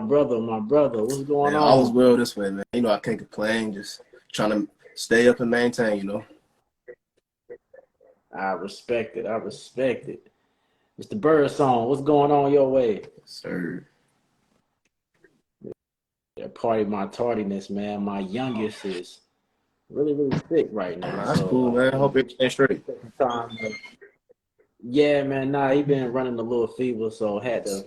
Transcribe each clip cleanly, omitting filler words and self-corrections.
brother, my brother. What's going Man, all is on? well this way, man. You know, I can't complain. Just trying to stay up and maintain, you know. I respect it. I respect it. Mr. Birdsong, what's going on your way? Sir. Yeah, party my tardiness, man. My youngest is really, really sick right Oh, now. that's cool, So man. Hope everything's straight. taking time yeah, man, nah, he been running a little fever, so had to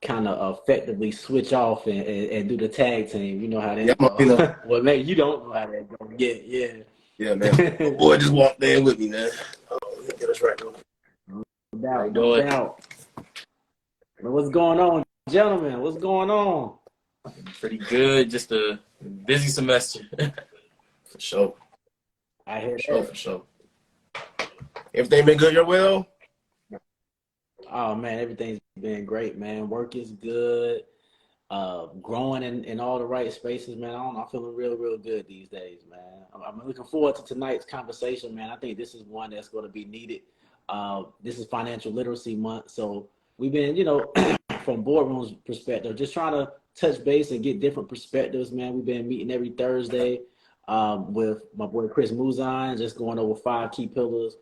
kind of effectively switch off and do the tag team. You know how Yeah, that I'm go. you know, Well, man, you don't know how that go. Yeah, yeah, man. My yeah. boy just walked in with me, man. Oh, let me get us right though. No How you doubt, no doing? doubt. But what's going on, gentlemen? What's going on? Pretty good. Just a busy semester. For sure. I hear For sure, that. for sure. Everything been good your way though? Oh man, everything's been great, man. Work is good. Growing in all the right spaces, man. I don't know, I'm feeling real, real good these days, man. I'm looking forward to tonight's conversation, man. I think this is one that's going to be needed. This is Financial Literacy Month, so we've been, from Boardroom's perspective, just trying to touch base and get different perspectives, man. We've been meeting every Thursday with my boy Chris Muzan, just going over 5 key pillars.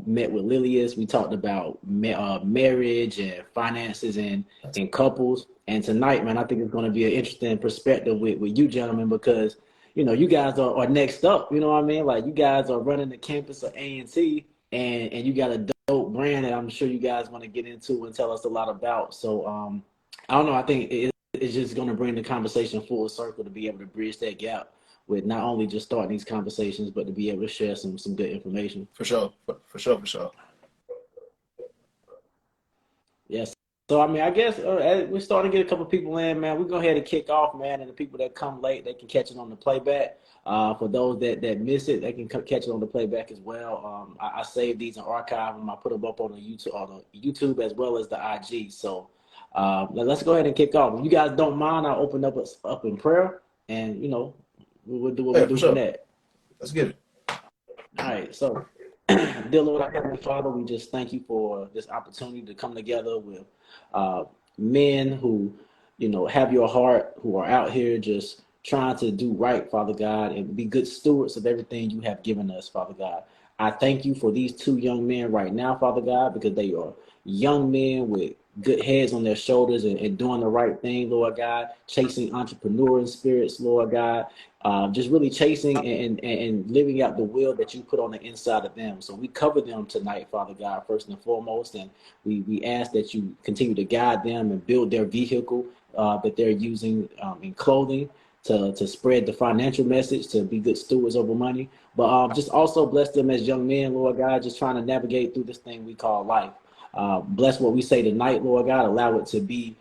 Met with Lilius. We talked about marriage and finances and couples. And tonight, man, I think it's going to be an interesting perspective with you gentlemen because, you guys are next up. You know what I mean? Like you guys are running the campus of A&T and you got a dope brand that I'm sure you guys want to get into and tell us a lot about. So I don't know. I think it's just going to bring the conversation full circle to be able to bridge that gap with not only just starting these conversations, but to be able to share some good information. For sure. For sure, for sure. Yes. So, I mean, I guess we're starting to get a couple people in, man. We go ahead and kick off, man. And the people that come late, they can catch it on the playback. For those that miss it, they can catch it on the playback as well. I save these and archive them. I put them up on the YouTube as well as the IG. So let's go ahead and kick off. If you guys don't mind, I'll open up in prayer, and we'll do what we do sure. from that. Let's get it. All right, so dear Lord, our Heavenly Father, we just thank you for this opportunity to come together with men who, have your heart, who are out here just trying to do right, Father God, and be good stewards of everything you have given us, Father God. I thank you for these 2 young men right now, Father God, because they are young men with good heads on their shoulders and doing the right thing, Lord God, chasing entrepreneurial spirits, Lord God, just really chasing and living out the will that you put on the inside of them. So we cover them tonight, Father God, first and foremost, and we ask that you continue to guide them and build their vehicle that they're using in clothing to spread the financial message, to be good stewards over money, but just also bless them as young men, Lord God, just trying to navigate through this thing we call life. Bless what we say tonight, Lord God. Allow it to be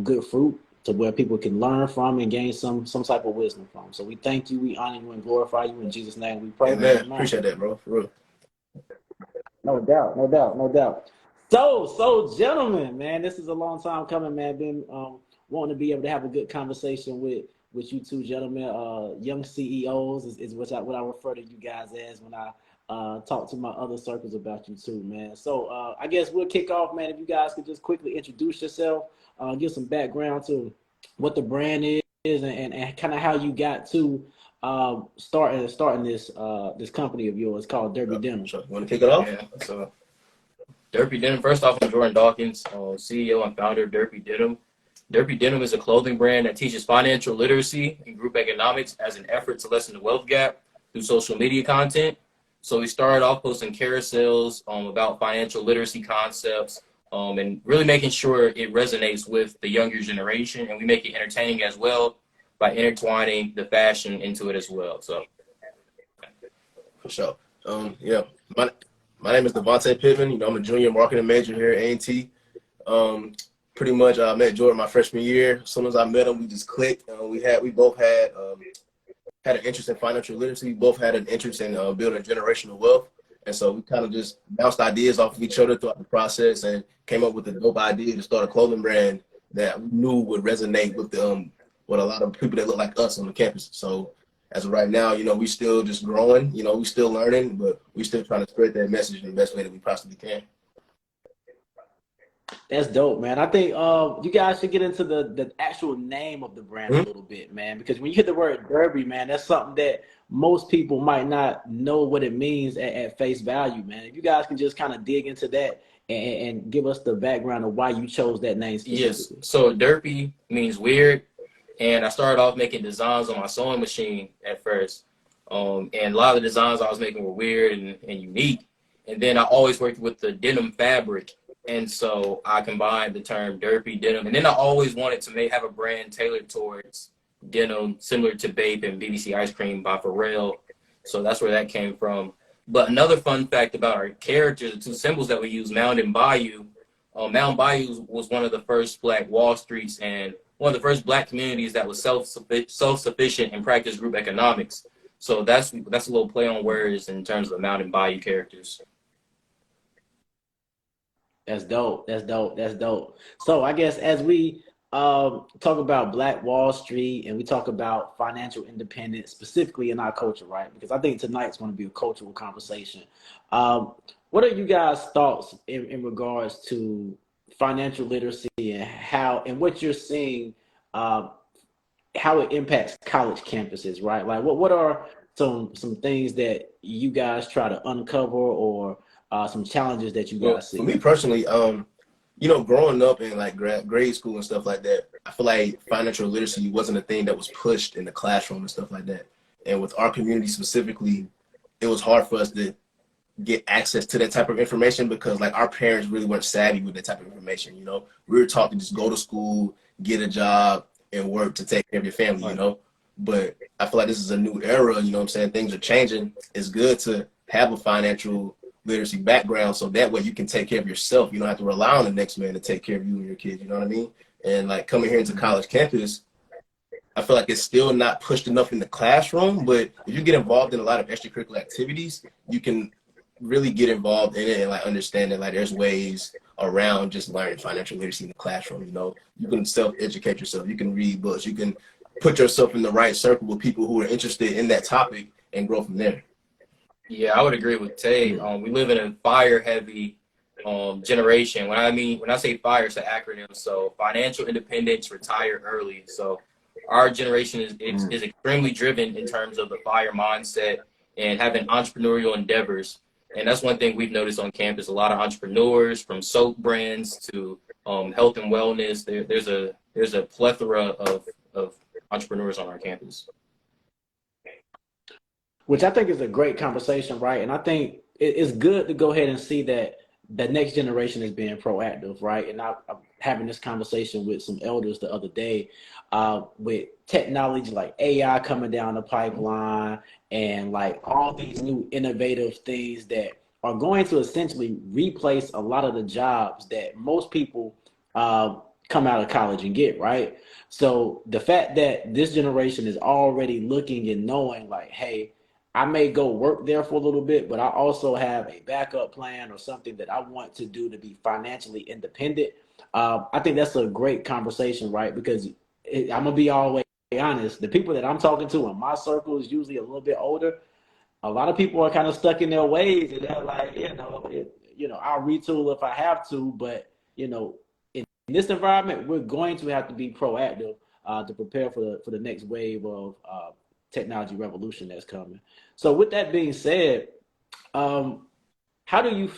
good fruit to where people can learn from and gain some type of wisdom from. So we thank you, we honor you, and glorify you. In Jesus' name we pray. Amen. Appreciate that, bro. For real. No doubt, no doubt, no doubt. So, gentlemen, man, this is a long time coming, man. Been wanting to be able to have a good conversation with you 2 gentlemen, young CEOs is what I refer to you guys as when I talk to my other circles about you too, man. So I guess we'll kick off, man. If you guys could just quickly introduce yourself, give some background to what the brand is and kind of how you got to starting this company of yours called Derby Denim. Sure. You want to kick it off? Yeah. So DERPY DENIM. First off, I'm Jordan Dawkins, CEO and founder of DERPY DENIM. DERPY DENIM is a clothing brand that teaches financial literacy and group economics as an effort to lessen the wealth gap through social media content. So we started off posting carousels about financial literacy concepts and really making sure it resonates with the younger generation. And we make it entertaining as well by intertwining the fashion into it as well. So, For sure. Yeah. My name is Tae Pittman. I'm a junior marketing major here at A&T. Pretty much I met Jordan my freshman year. As soon as I met him, we just clicked. We both had an interest in financial literacy. We both had an interest in building generational wealth. And so we kind of just bounced ideas off of each other throughout the process and came up with a dope idea to start a clothing brand that we knew would resonate with with a lot of people that look like us on the campus. So as of right now, we still just growing, we still learning, but we still trying to spread that message in the best way that we possibly can. That's dope, man. I think you guys should get into the actual name of the brand a Mhm. little bit, man. Because when you hear the word Derby, man, that's something that most people might not know what it means at face value, man. If you guys can just kind of dig into that and give us the background of why you chose that name Yes. specifically. So derpy means weird, and I started off making designs on my sewing machine at first. And a lot of the designs I was making were weird and unique. And then I always worked with the denim fabric. And so I combined the term derpy denim. And then I always wanted to have a brand tailored towards denim, similar to Bape and BBC Ice Cream by Pharrell. So that's where that came from. But another fun fact about our characters, the two symbols that we use, Mound and Bayou. Mound Bayou was one of the first Black Wall Streets and one of the first Black communities that was self-sufficient and practiced group economics. So that's a little play on words in terms of the Mound and Bayou characters. That's dope. That's dope. That's dope. So I guess as we talk about Black Wall Street and we talk about financial independence, specifically in our culture, right? Because I think tonight's going to be a cultural conversation. Um, what are you guys' thoughts in regards to financial literacy and how and what you're seeing, uh, how it impacts college campuses, right? Like what are some things that you guys try to uncover or some challenges that you Well, guys for see? me personally, growing up in like grade school and stuff like that, I feel like financial literacy wasn't a thing that was pushed in the classroom and stuff like that. And with our community specifically, it was hard for us to get access to that type of information because like our parents really weren't savvy with that type of information. We were taught to just go to school, get a job, and work to take care of your family. Right. But I feel like this is a new era. You know what I'm saying? Things are changing. It's good to have a financial literacy background so that way you can take care of yourself. You don't have to rely on the next man to take care of you and your kids. You know what I mean? And like coming here into college campus, I feel like it's still not pushed enough in the classroom, but if you get involved in a lot of extracurricular activities, you can really get involved in it and like understand that like there's ways around just learning financial literacy in the classroom. You can self-educate yourself, you can read books, you can put yourself in the right circle with people who are interested in that topic and grow from there. Yeah, I would agree with Tay. We live in a fire-heavy generation. When I say fire, it's an acronym. So financial independence, retire early. So our generation is extremely driven in terms of the fire mindset and having entrepreneurial endeavors. And that's one thing we've noticed on campus. A lot of entrepreneurs, from soap brands to health and wellness. There's a plethora of entrepreneurs on our campus. Which I think is a great conversation, right? And I think it's good to go ahead and see that the next generation is being proactive, right? And I'm having this conversation with some elders the other day with technology like AI coming down the pipeline and like all these new innovative things that are going to essentially replace a lot of the jobs that most people come out of college and get, right? So the fact that this generation is already looking and knowing like, hey, I may go work there for a little bit, but I also have a backup plan or something that I want to do to be financially independent. I think that's a great conversation, right? Because I'm gonna be always honest. The people that I'm talking to in my circle is usually a little bit older. A lot of people are kind of stuck in their ways, and they're like, I'll retool if I have to, but in this environment, we're going to have to be proactive to prepare for the next wave of technology revolution that's coming. So with that being said, how do you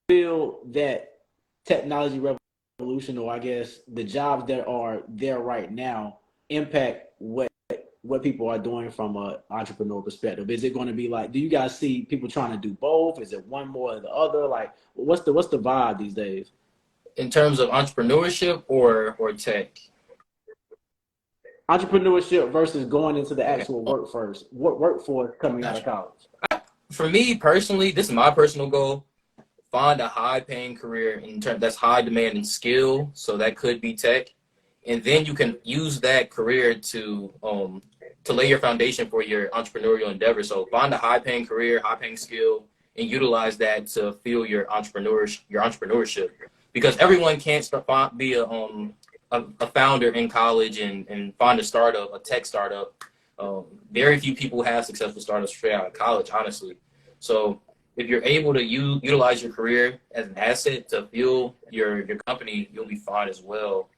feel that technology revolution, or I guess the jobs that are there right now, impact what people are doing from an entrepreneur perspective? Is it going to be like, do you guys see people trying to do both? Is it one more than the other? Like, what's the vibe these days? In terms of entrepreneurship or tech? Entrepreneurship versus going into the actual workforce coming out of Gotcha. college. For me personally, this is my personal goal. Find a high-paying career that's high demand and skill. So that could be tech, and then you can use that career to lay your foundation for your entrepreneurial endeavor. So find a high-paying career, high-paying skill, and utilize that to fuel your entrepreneurship. Because everyone can't be a founder in college and find a tech startup. Very few people have successful startups straight out of college, honestly. So if you're able to utilize your career as an asset to fuel your company, you'll be fine as well.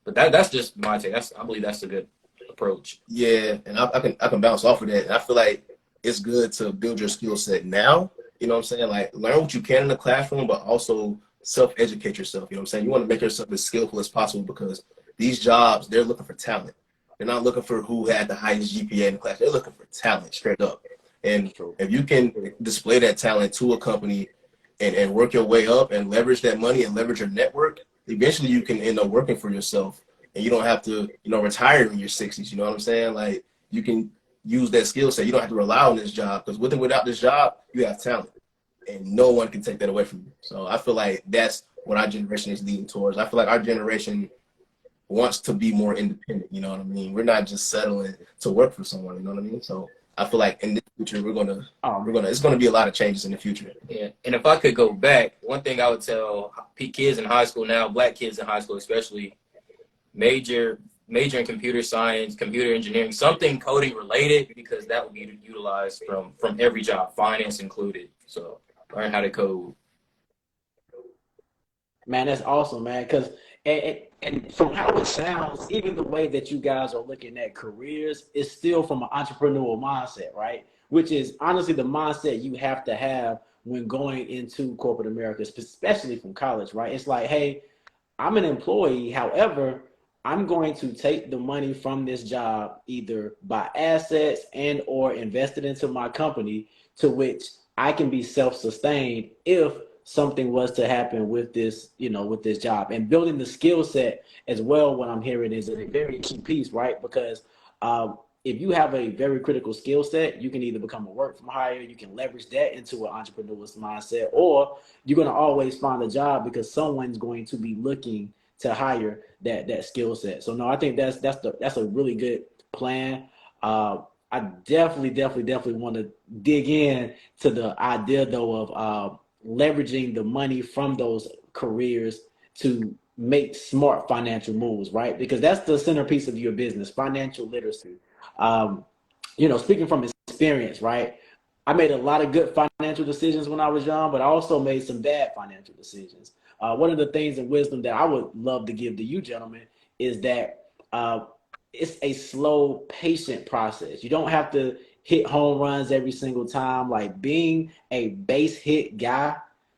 But that's just my take. I believe that's a good approach. Yeah, and I can bounce off of that. And I feel like it's good to build your skill set now. You know what I'm saying? Like learn what you can in the classroom, but also self-educate yourself. You know what I'm saying? You want to make yourself as skillful as possible because these jobs, they're looking for talent. They're not looking for who had the highest GPA in the class. They're looking for talent straight up. And if you can display that talent to a company and work your way up and leverage that money and leverage your network, eventually you can end up working for yourself. And you don't have to, retire in your 60s. You know what I'm saying? Like you can use that skill set. You don't have to rely on this job because with and without this job, you have talent. And no one can take that away from you. So I feel like that's what our generation is leading towards. I feel like our generation wants to be more independent. You know what I mean? We're not just settling to work for someone. You know what I mean? So I feel like in the future, it's gonna be a lot of changes in the future. Yeah. And if I could go back, one thing I would tell kids in high school now, black kids in high school especially, major in computer science, computer engineering, something coding related, because that would be utilized from every job, finance included. So learn how to code. Man, that's awesome, man. Because and from how it sounds, even the way that you guys are looking at careers is still from an entrepreneurial mindset, right? Which is honestly the mindset you have to have when going into corporate America, especially from college, right? It's like, hey, I'm an employee. However, I'm going to take the money from this job, either buy assets and or invest it into my company, to which I can be self-sustained if something was to happen with this, with this job. And building the skill set as well, what I'm hearing is a very key piece, right? Because if you have a very critical skill set, you can either become a work from hire, you can leverage that into an entrepreneur's mindset, or you're going to always find a job because someone's going to be looking to hire that skill set. So no, I think that's a really good plan. I definitely want to dig in to the idea though of leveraging the money from those careers to make smart financial moves, right? Because that's the centerpiece of your business, financial literacy. Speaking from experience, right? I made a lot of good financial decisions when I was young, but I also made some bad financial decisions. One of the things and wisdom that I would love to give to you gentlemen is that it's a slow, patient process. You don't have to hit home runs every single time. Like being a base hit guy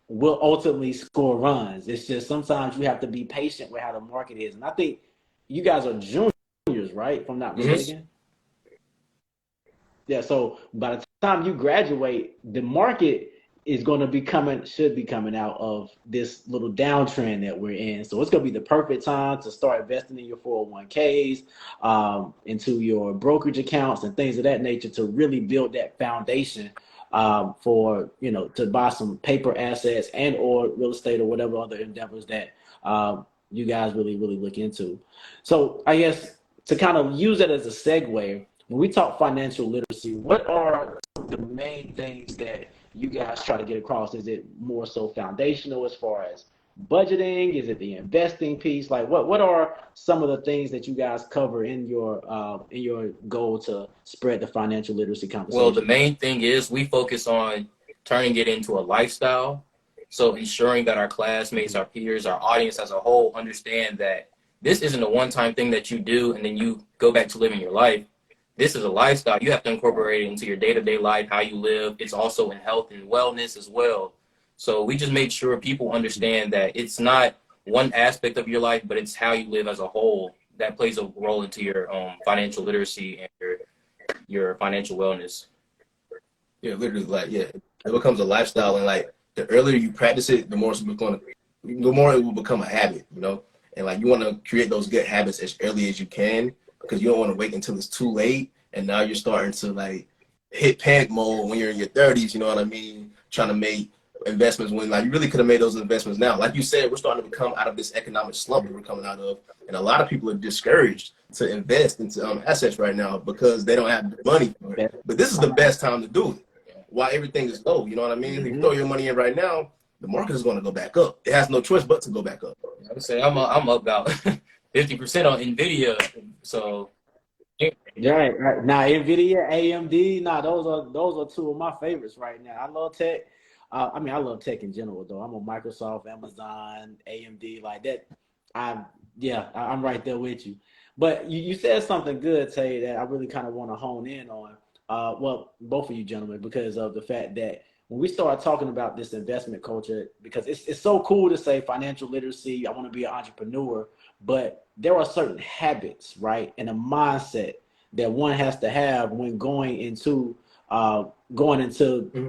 will ultimately score runs. It's just sometimes you have to be patient with how the market is. And I think you guys are juniors, right? If I'm not mistaken. Yeah, so by the time you graduate, the market is going to should be coming out of this little downtrend that we're in. So it's going to be the perfect time to start investing in your 401ks, into your brokerage accounts and things of that nature to really build that foundation for, to buy some paper assets and or real estate or whatever other endeavors that you guys really look into. So I guess to kind of use that as a segue, when we talk financial literacy, what are the main things that you guys try to get across? Is it more so foundational as far as budgeting? Is it the investing piece? Like what are some of the things that you guys cover in your goal to spread the financial literacy conversation? Well, the main thing is we focus on turning it into a lifestyle. So ensuring that our classmates, our peers, our audience as a whole understand that this isn't a one-time thing that you do and then you go back to living your life. This is a lifestyle. You have to incorporate it into your day-to-day life, how you live. It's also in health and wellness as well. So we just make sure people understand that it's not one aspect of your life, but it's how you live as a whole that plays a role into your financial literacy and your financial wellness. Yeah, literally, it becomes a lifestyle, and like the earlier you practice it, the more it will become a habit, And you want to create those good habits as early as you can, because you don't want to wait until it's too late and now you're starting to hit panic mode when you're in your 30s, you know what I mean? Trying to make investments when you really could have made those investments now. Like you said, we're starting to come out of this economic slump that we're coming out of, and a lot of people are discouraged to invest into assets right now because they don't have the money for it. But this is the best time to do it while everything is low, you know what I mean? If you throw your money in right now, the market is going to go back up. It has no choice but to go back up. I would say I'm up about 50% on NVIDIA. So right. Now NVIDIA, AMD, those are two of my favorites right now. I love tech. I mean, I love tech in general, though. I'm on Microsoft, Amazon, AMD, like that. I'm right there with you. But you said something good, Tay, that I really kind of want to hone in on. Well, both of you gentlemen, because of the fact that when we start talking about this investment culture, because it's so cool to say financial literacy, I want to be an entrepreneur, but there are certain habits, right, and a mindset that one has to have when going into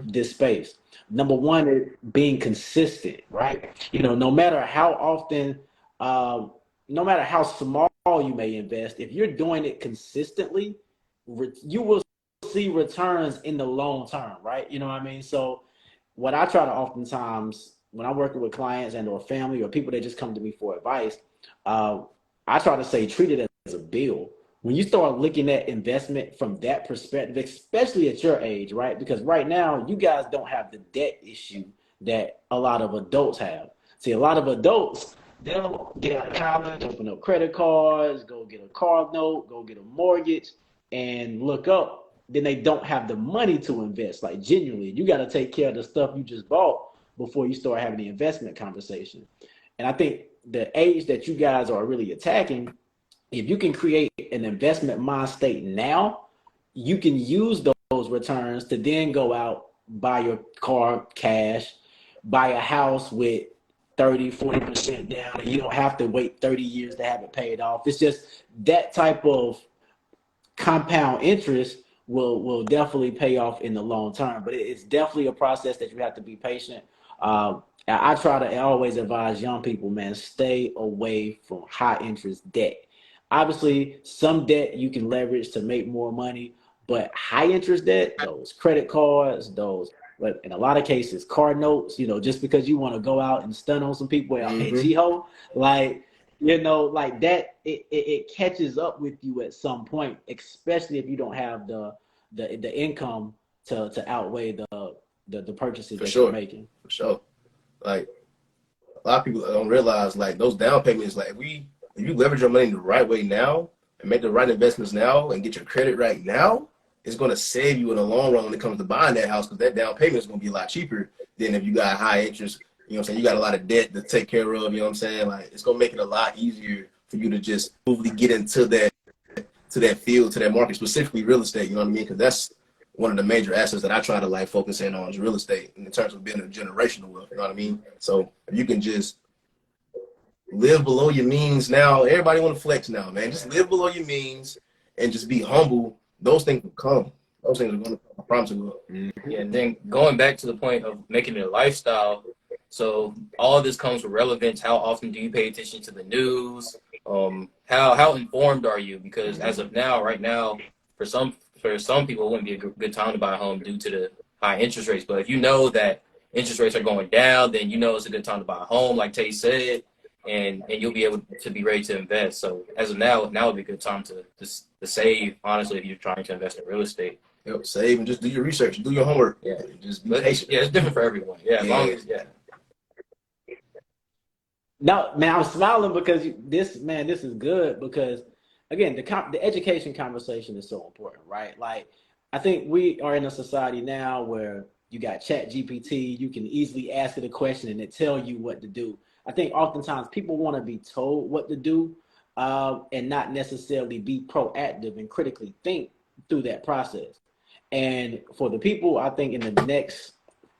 this space. Number one is being consistent, right? No matter how often, no matter how small you may invest, if you're doing it consistently, you will see returns in the long term, right? You know what I mean? So what I try to oftentimes when I'm working with clients and or family or people that just come to me for advice, uh, I try to say treat it as a bill. When you start looking at investment from that perspective, especially at your age, right? Because right now you guys don't have the debt issue that a lot of adults have. See, a lot of adults, they'll get out of college, open up credit cards, go get a car note, go get a mortgage, and look up. Then they don't have the money to invest. Like genuinely, you got to take care of the stuff you just bought before you start having the investment conversation. And I think the age that you guys are really attacking, if you can create an investment mind state now, you can use those returns to then go out, buy your car cash, buy a house with 30, 40% down, and you don't have to wait 30 years to have it paid off. It's just that type of compound interest will definitely pay off in the long term. But it's definitely a process that you have to be patient. I try to always advise young people, man, stay away from high interest debt. Obviously, some debt you can leverage to make more money, but high interest debt, those credit cards, those, but in a lot of cases, car notes, just because you want to go out and stun on some people at G-Ho, like, like that, it catches up with you at some point, especially if you don't have the income to outweigh the purchases that you're making. For sure. Like, a lot of people don't realize, like, those down payments, like, if you leverage your money the right way now and make the right investments now and get your credit right now, it's going to save you in the long run when it comes to buying that house, because that down payment is going to be a lot cheaper than if you got high interest. You know what I'm saying? You got a lot of debt to take care of. You know what I'm saying? Like, it's going to make it a lot easier for you to just smoothly get into that field, to that market, specifically real estate. You know what I mean? Because that's one of the major assets that I try to like focus in on is real estate in terms of being a generational wealth. You know what I mean? So if you can just live below your means now, everybody want to flex now, man. Just live below your means and just be humble. Those things will come. Those things are going to come. I promise you will. Yeah, and then going back to the point of making it a lifestyle. So all of this comes with relevance. How often do you pay attention to the news? How informed are you? Because as of now, right now, for some people, it wouldn't be a good time to buy a home due to the high interest rates. But if you know that interest rates are going down, then you know it's a good time to buy a home, like Tay said, and you'll be able to be ready to invest. So as of now would be a good time to save, honestly, if you're trying to invest in real estate. Yep, save and just do your research, do your homework. Yeah, just be patient. Yeah, it's different for everyone. Yeah, as long as No, man, I'm smiling because this is good because, again, the education conversation is so important, right? Like, I think we are in a society now where you got Chat GPT, you can easily ask it a question and it tell you what to do. I think oftentimes people want to be told what to do and not necessarily be proactive and critically think through that process. And for the people, I think in the next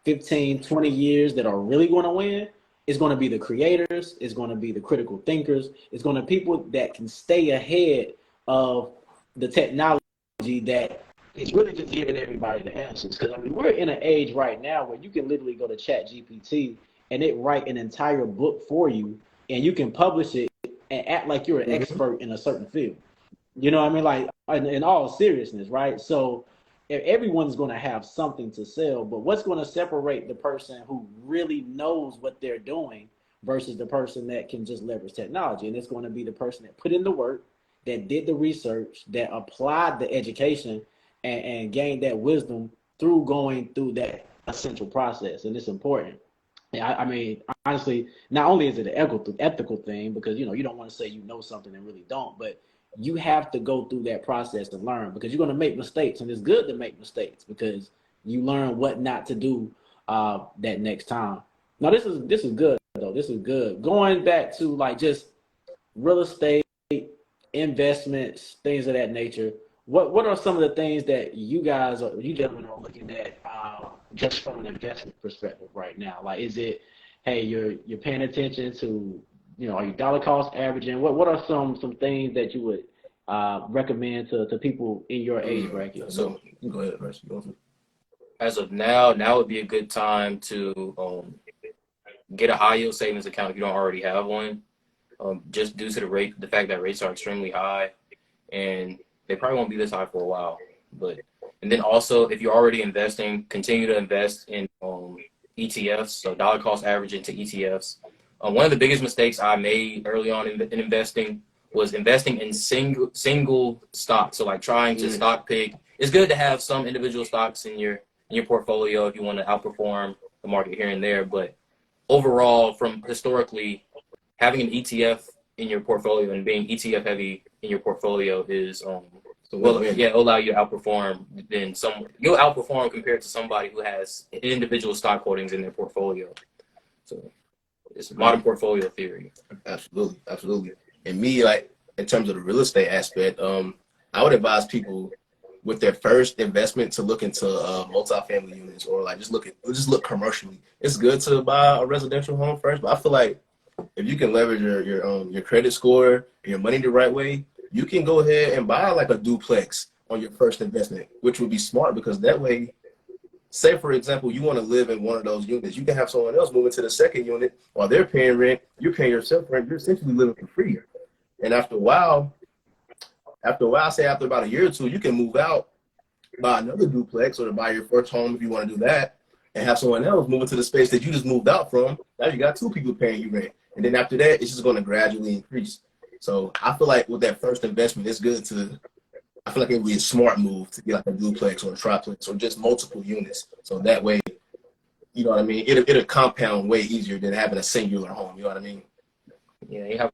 15, 20 years that are really going to win, it's going to be the creators, it's going to be the critical thinkers, it's going to be people that can stay ahead of the technology that is really just giving everybody the answers. Because I mean, we're in an age right now where you can literally go to Chat GPT and it write an entire book for you, and you can publish it and act like you're an expert in a certain field. You know what I mean? Like, in all seriousness, right? So everyone's going to have something to sell, but what's going to separate the person who really knows what they're doing versus the person that can just leverage technology? And it's going to be the person that put in the work, that did the research, that applied the education and gained that wisdom through going through that essential process. And it's important. I mean, honestly, not only is it an ethical thing, because, you don't want to say you know something and really don't, but you have to go through that process to learn, because you're going to make mistakes, and it's good to make mistakes because you learn what not to do that next time. Now this is good though. This is good. Going back to like just real estate, investments, things of that nature. What are some of the things that you gentlemen are looking at just from an investment perspective right now? Like, is it, hey, you're paying attention to, are you dollar cost averaging? What are some things that you would recommend to people in your age bracket? So go ahead, first. As of now would be a good time to get a high yield savings account if you don't already have one. Just due to the fact that rates are extremely high, and they probably won't be this high for a while. And then also, if you're already investing, continue to invest in ETFs, so dollar cost average into ETFs. One of the biggest mistakes I made early on in investing was investing in single stocks. So like trying to stock pick. It's good to have some individual stocks in your portfolio if you want to outperform the market here and there, but overall, from historically, having an ETF in your portfolio and being ETF heavy in your portfolio is it'll allow you to outperform you'll outperform compared to somebody who has individual stock holdings in their portfolio. So it's modern portfolio theory. Absolutely. And me, like in terms of the real estate aspect, I would advise people with their first investment to look into multifamily units, or like just look commercially. It's good to buy a residential home first, but I feel like if you can leverage your credit score, your money the right way, you can go ahead and buy like a duplex on your first investment, which would be smart because that way, say for example, you want to live in one of those units, you can have someone else move into the second unit while they're paying rent, you're paying yourself rent, you're essentially living for free. And after a while, say after about a year or two, you can move out, buy another duplex, or to buy your first home if you want to do that, and have someone else move into the space that you just moved out from. Now you got two people paying you rent. And then after that, it's just going to gradually increase. So I feel like with that first investment, it's good I feel like it would be a smart move to get like a duplex or a triplex or just multiple units. So that way, you know what I mean? It'll compound way easier than having a singular home. You know what I mean? Yeah,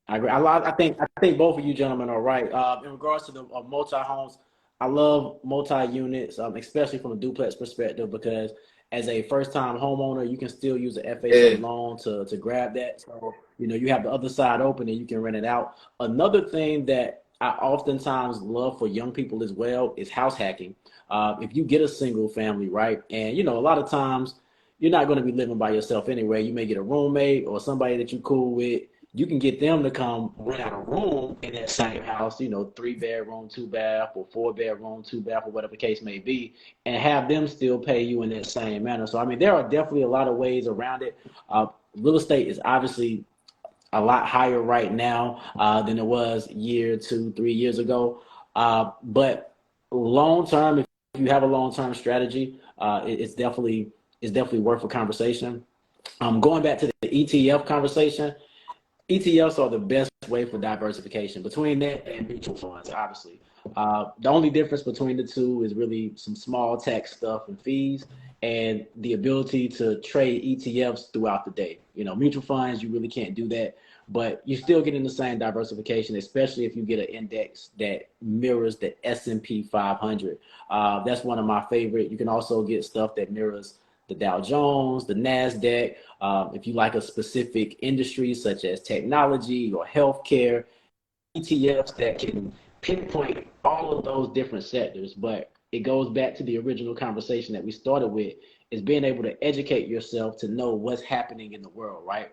I agree. I think both of you gentlemen are right. In regards to the multi-homes, I love multi-units, especially from a duplex perspective, because as a first-time homeowner, you can still use an FHA loan to grab that. So, you have the other side open and you can rent it out. Another thing that I oftentimes love for young people as well is house hacking. If you get a single family, right, and, a lot of times you're not going to be living by yourself anyway. You may get a roommate or somebody that you're cool with. You can get them to come rent out a room in that same house, 3-bedroom, 2-bath, or 4-bedroom, 2-bath, or whatever the case may be, and have them still pay you in that same manner. So, I mean, there are definitely a lot of ways around it. Real estate is obviously a lot higher right now than it was a year, 2, 3 years ago. But long term, if you have a long-term strategy, it's definitely worth a conversation. Going back to the ETF conversation, ETFs are the best way for diversification between that and mutual funds, obviously. The only difference between the two is really some small tax stuff and fees and the ability to trade ETFs throughout the day. Mutual funds, you really can't do that, but you're still getting the same diversification, especially if you get an index that mirrors the S&P 500. That's one of my favorite. You can also get stuff that mirrors the Dow Jones, the NASDAQ. If you like a specific industry such as technology or healthcare, ETFs that can pinpoint all of those different sectors. But it goes back to the original conversation that we started with, is being able to educate yourself to know what's happening in the world, right?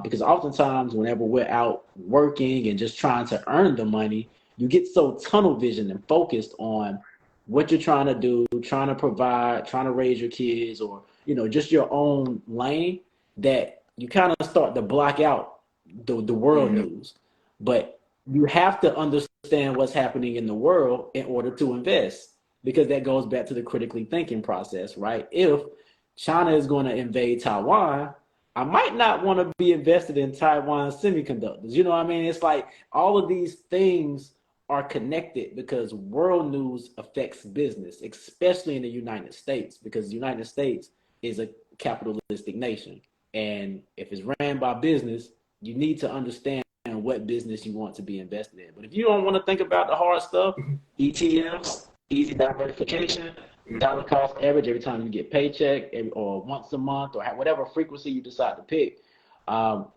Because oftentimes whenever we're out working and just trying to earn the money, you get so tunnel vision and focused on what you're trying to do, trying to provide, trying to raise your kids, or, just your own lane, that you kind of start to block out the world news. But you have to understand what's happening in the world in order to invest, because that goes back to the critically thinking process, right? If China is going to invade Taiwan, I might not want to be invested in Taiwan semiconductors. You know what I mean? It's like all of these things are connected because world news affects business, especially in the United States, because the United States is a capitalistic nation. And if it's ran by business, you need to understand what business you want to be invested in. But if you don't want to think about the hard stuff, ETFs, easy diversification, dollar cost average every time you get paycheck, or once a month, or whatever frequency you decide to pick.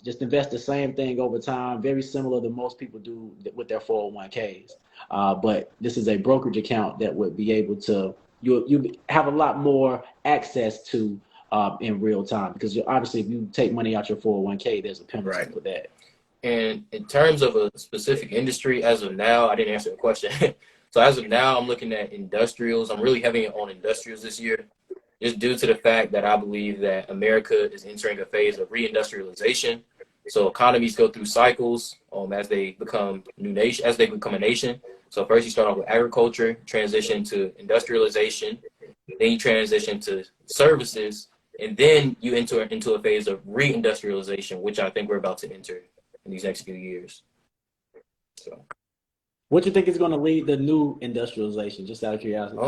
Just invest the same thing over time, very similar to most people do with their 401ks. But this is a brokerage account that would be able to, you have a lot more access to in real time, because obviously if you take money out your 401k, there's a penalty for that. And in terms of a specific industry, as of now, I didn't answer the question. So as of now, I'm looking at industrials. I'm really heavy on industrials this year, just due to the fact that I believe that America is entering a phase of reindustrialization. So economies go through cycles as they become a nation. So first you start off with agriculture, transition to industrialization, then you transition to services, and then you enter into a phase of reindustrialization, which I think we're about to enter in these next few years. So, what do you think is going to lead the new industrialization, just out of curiosity?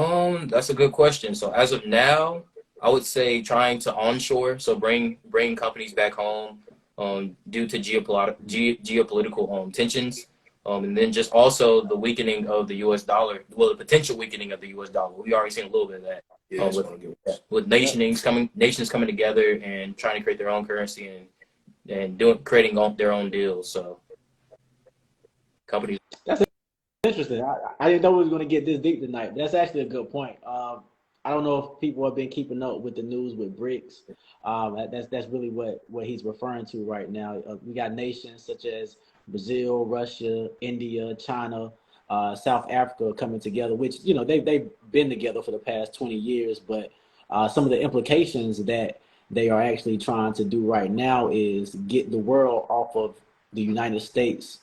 That's a good question. So as of now, I would say trying to onshore, so bring companies back home, due to geopolitical tensions, and then just also the weakening of the U.S. dollar. Well, the potential weakening of the U.S. dollar. We already seen a little bit of that with nations coming together and trying to create their own currency and creating their own deals. So companies. That's interesting. I didn't know we was going to get this deep tonight, but that's actually a good point. I don't know if people have been keeping up with the news with BRICS. That's really what he's referring to right now. We got nations such as Brazil, Russia, India, China, South Africa coming together, which, they've been together for the past 20 years, but some of the implications that they are actually trying to do right now is get the world off of the United States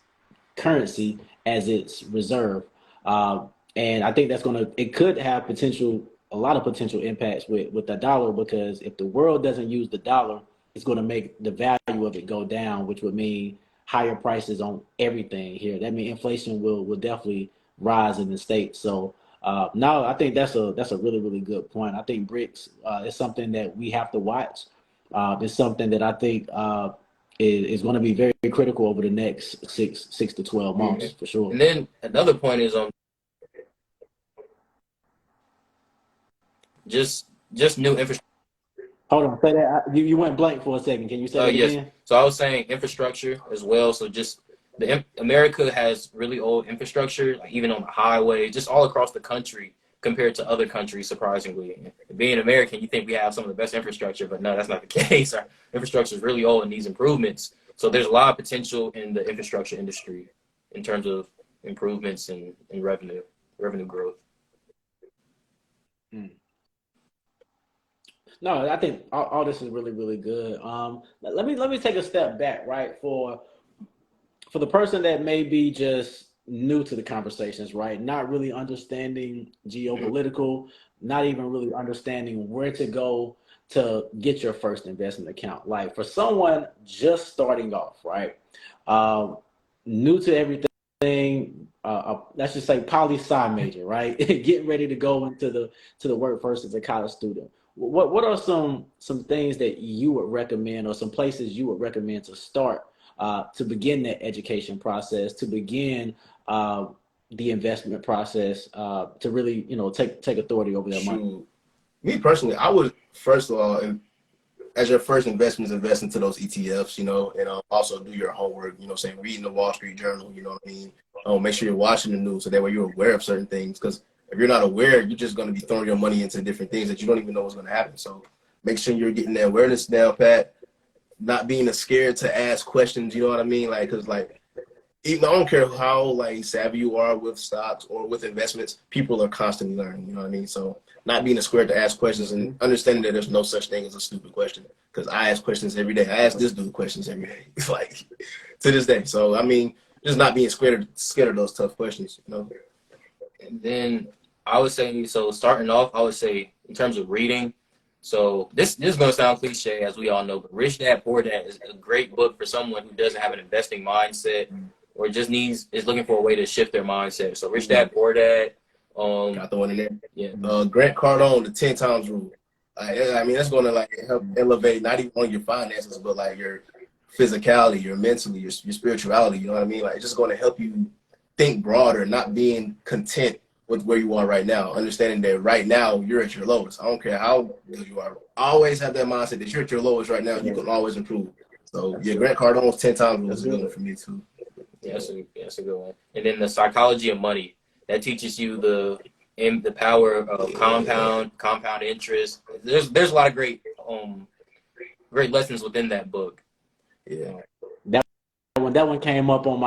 currency as its reserve. And I think it could have a lot of potential impacts with the dollar, because if the world doesn't use the dollar, it's going to make the value of it go down, which would mean higher prices on everything here. That means inflation will definitely rise in the States. So no, I think that's a really, really good point. I think BRICS is something that we have to watch. It's something that I think is going to be very, very critical over the next six to 12 months, for sure. And then another point is just new infrastructure. Hold on, say that. You went blank for a second. Can you say that again? So I was saying infrastructure as well. So just America has really old infrastructure, like even on the highway, just all across the country compared to other countries, surprisingly. Being American, you think we have some of the best infrastructure, but no, that's not the case. Our infrastructure is really old and needs improvements. So there's a lot of potential in the infrastructure industry in terms of improvements and revenue growth. No, I think all this is really, really good. Let me take a step back, right? For the person that may be just new to the conversations, right? Not really understanding geopolitical, not even really understanding where to go to get your first investment account. Like for someone just starting off, right? New to everything, let's just say poli-sci major, right? Getting ready to go into the workforce as a college student. What are some things that you would recommend, or some places you would recommend to start to begin that education process, to begin the investment process, to really take authority over their money? Me personally, I would first of all, as your first investments, invest into those ETFs, and also do your homework. Saying reading the Wall Street Journal, you know what I mean. Make sure you're watching the news so that way you're aware of certain things, because if you're not aware, you're just going to be throwing your money into different things that you don't even know what's going to happen. So make sure you're getting that awareness down pat, not being scared to ask questions, you know what I mean? Like, because even I don't care how savvy you are with stocks or with investments, people are constantly learning, you know what I mean? So not being scared to ask questions and understanding that there's no such thing as a stupid question, because I ask questions every day. I ask this dude questions every day, to this day. So, I mean, just not being scared of those tough questions, And then I would say, so starting off, I would say in terms of reading, so this is going to sound cliche, as we all know, but Rich Dad, Poor Dad is a great book for someone who doesn't have an investing mindset or just is looking for a way to shift their mindset. So Rich Dad, Poor Dad. Got the one in there. Yeah. Grant Cardone, the 10 times rule. I mean, that's going to help elevate not even only your finances, but your physicality, your mentally, your spirituality. You know what I mean? It's just going to help you think broader, not being content with where you are right now, understanding that right now you're at your lowest. I don't care how good you are. Always have that mindset that you're at your lowest right now. You can always improve. So yeah, Grant Cardone's 10 times was a good one for me too. Yeah, that's a good one. And then the psychology of money, that teaches you the power of compound interest. There's a lot of great lessons within that book. Yeah. That one came up on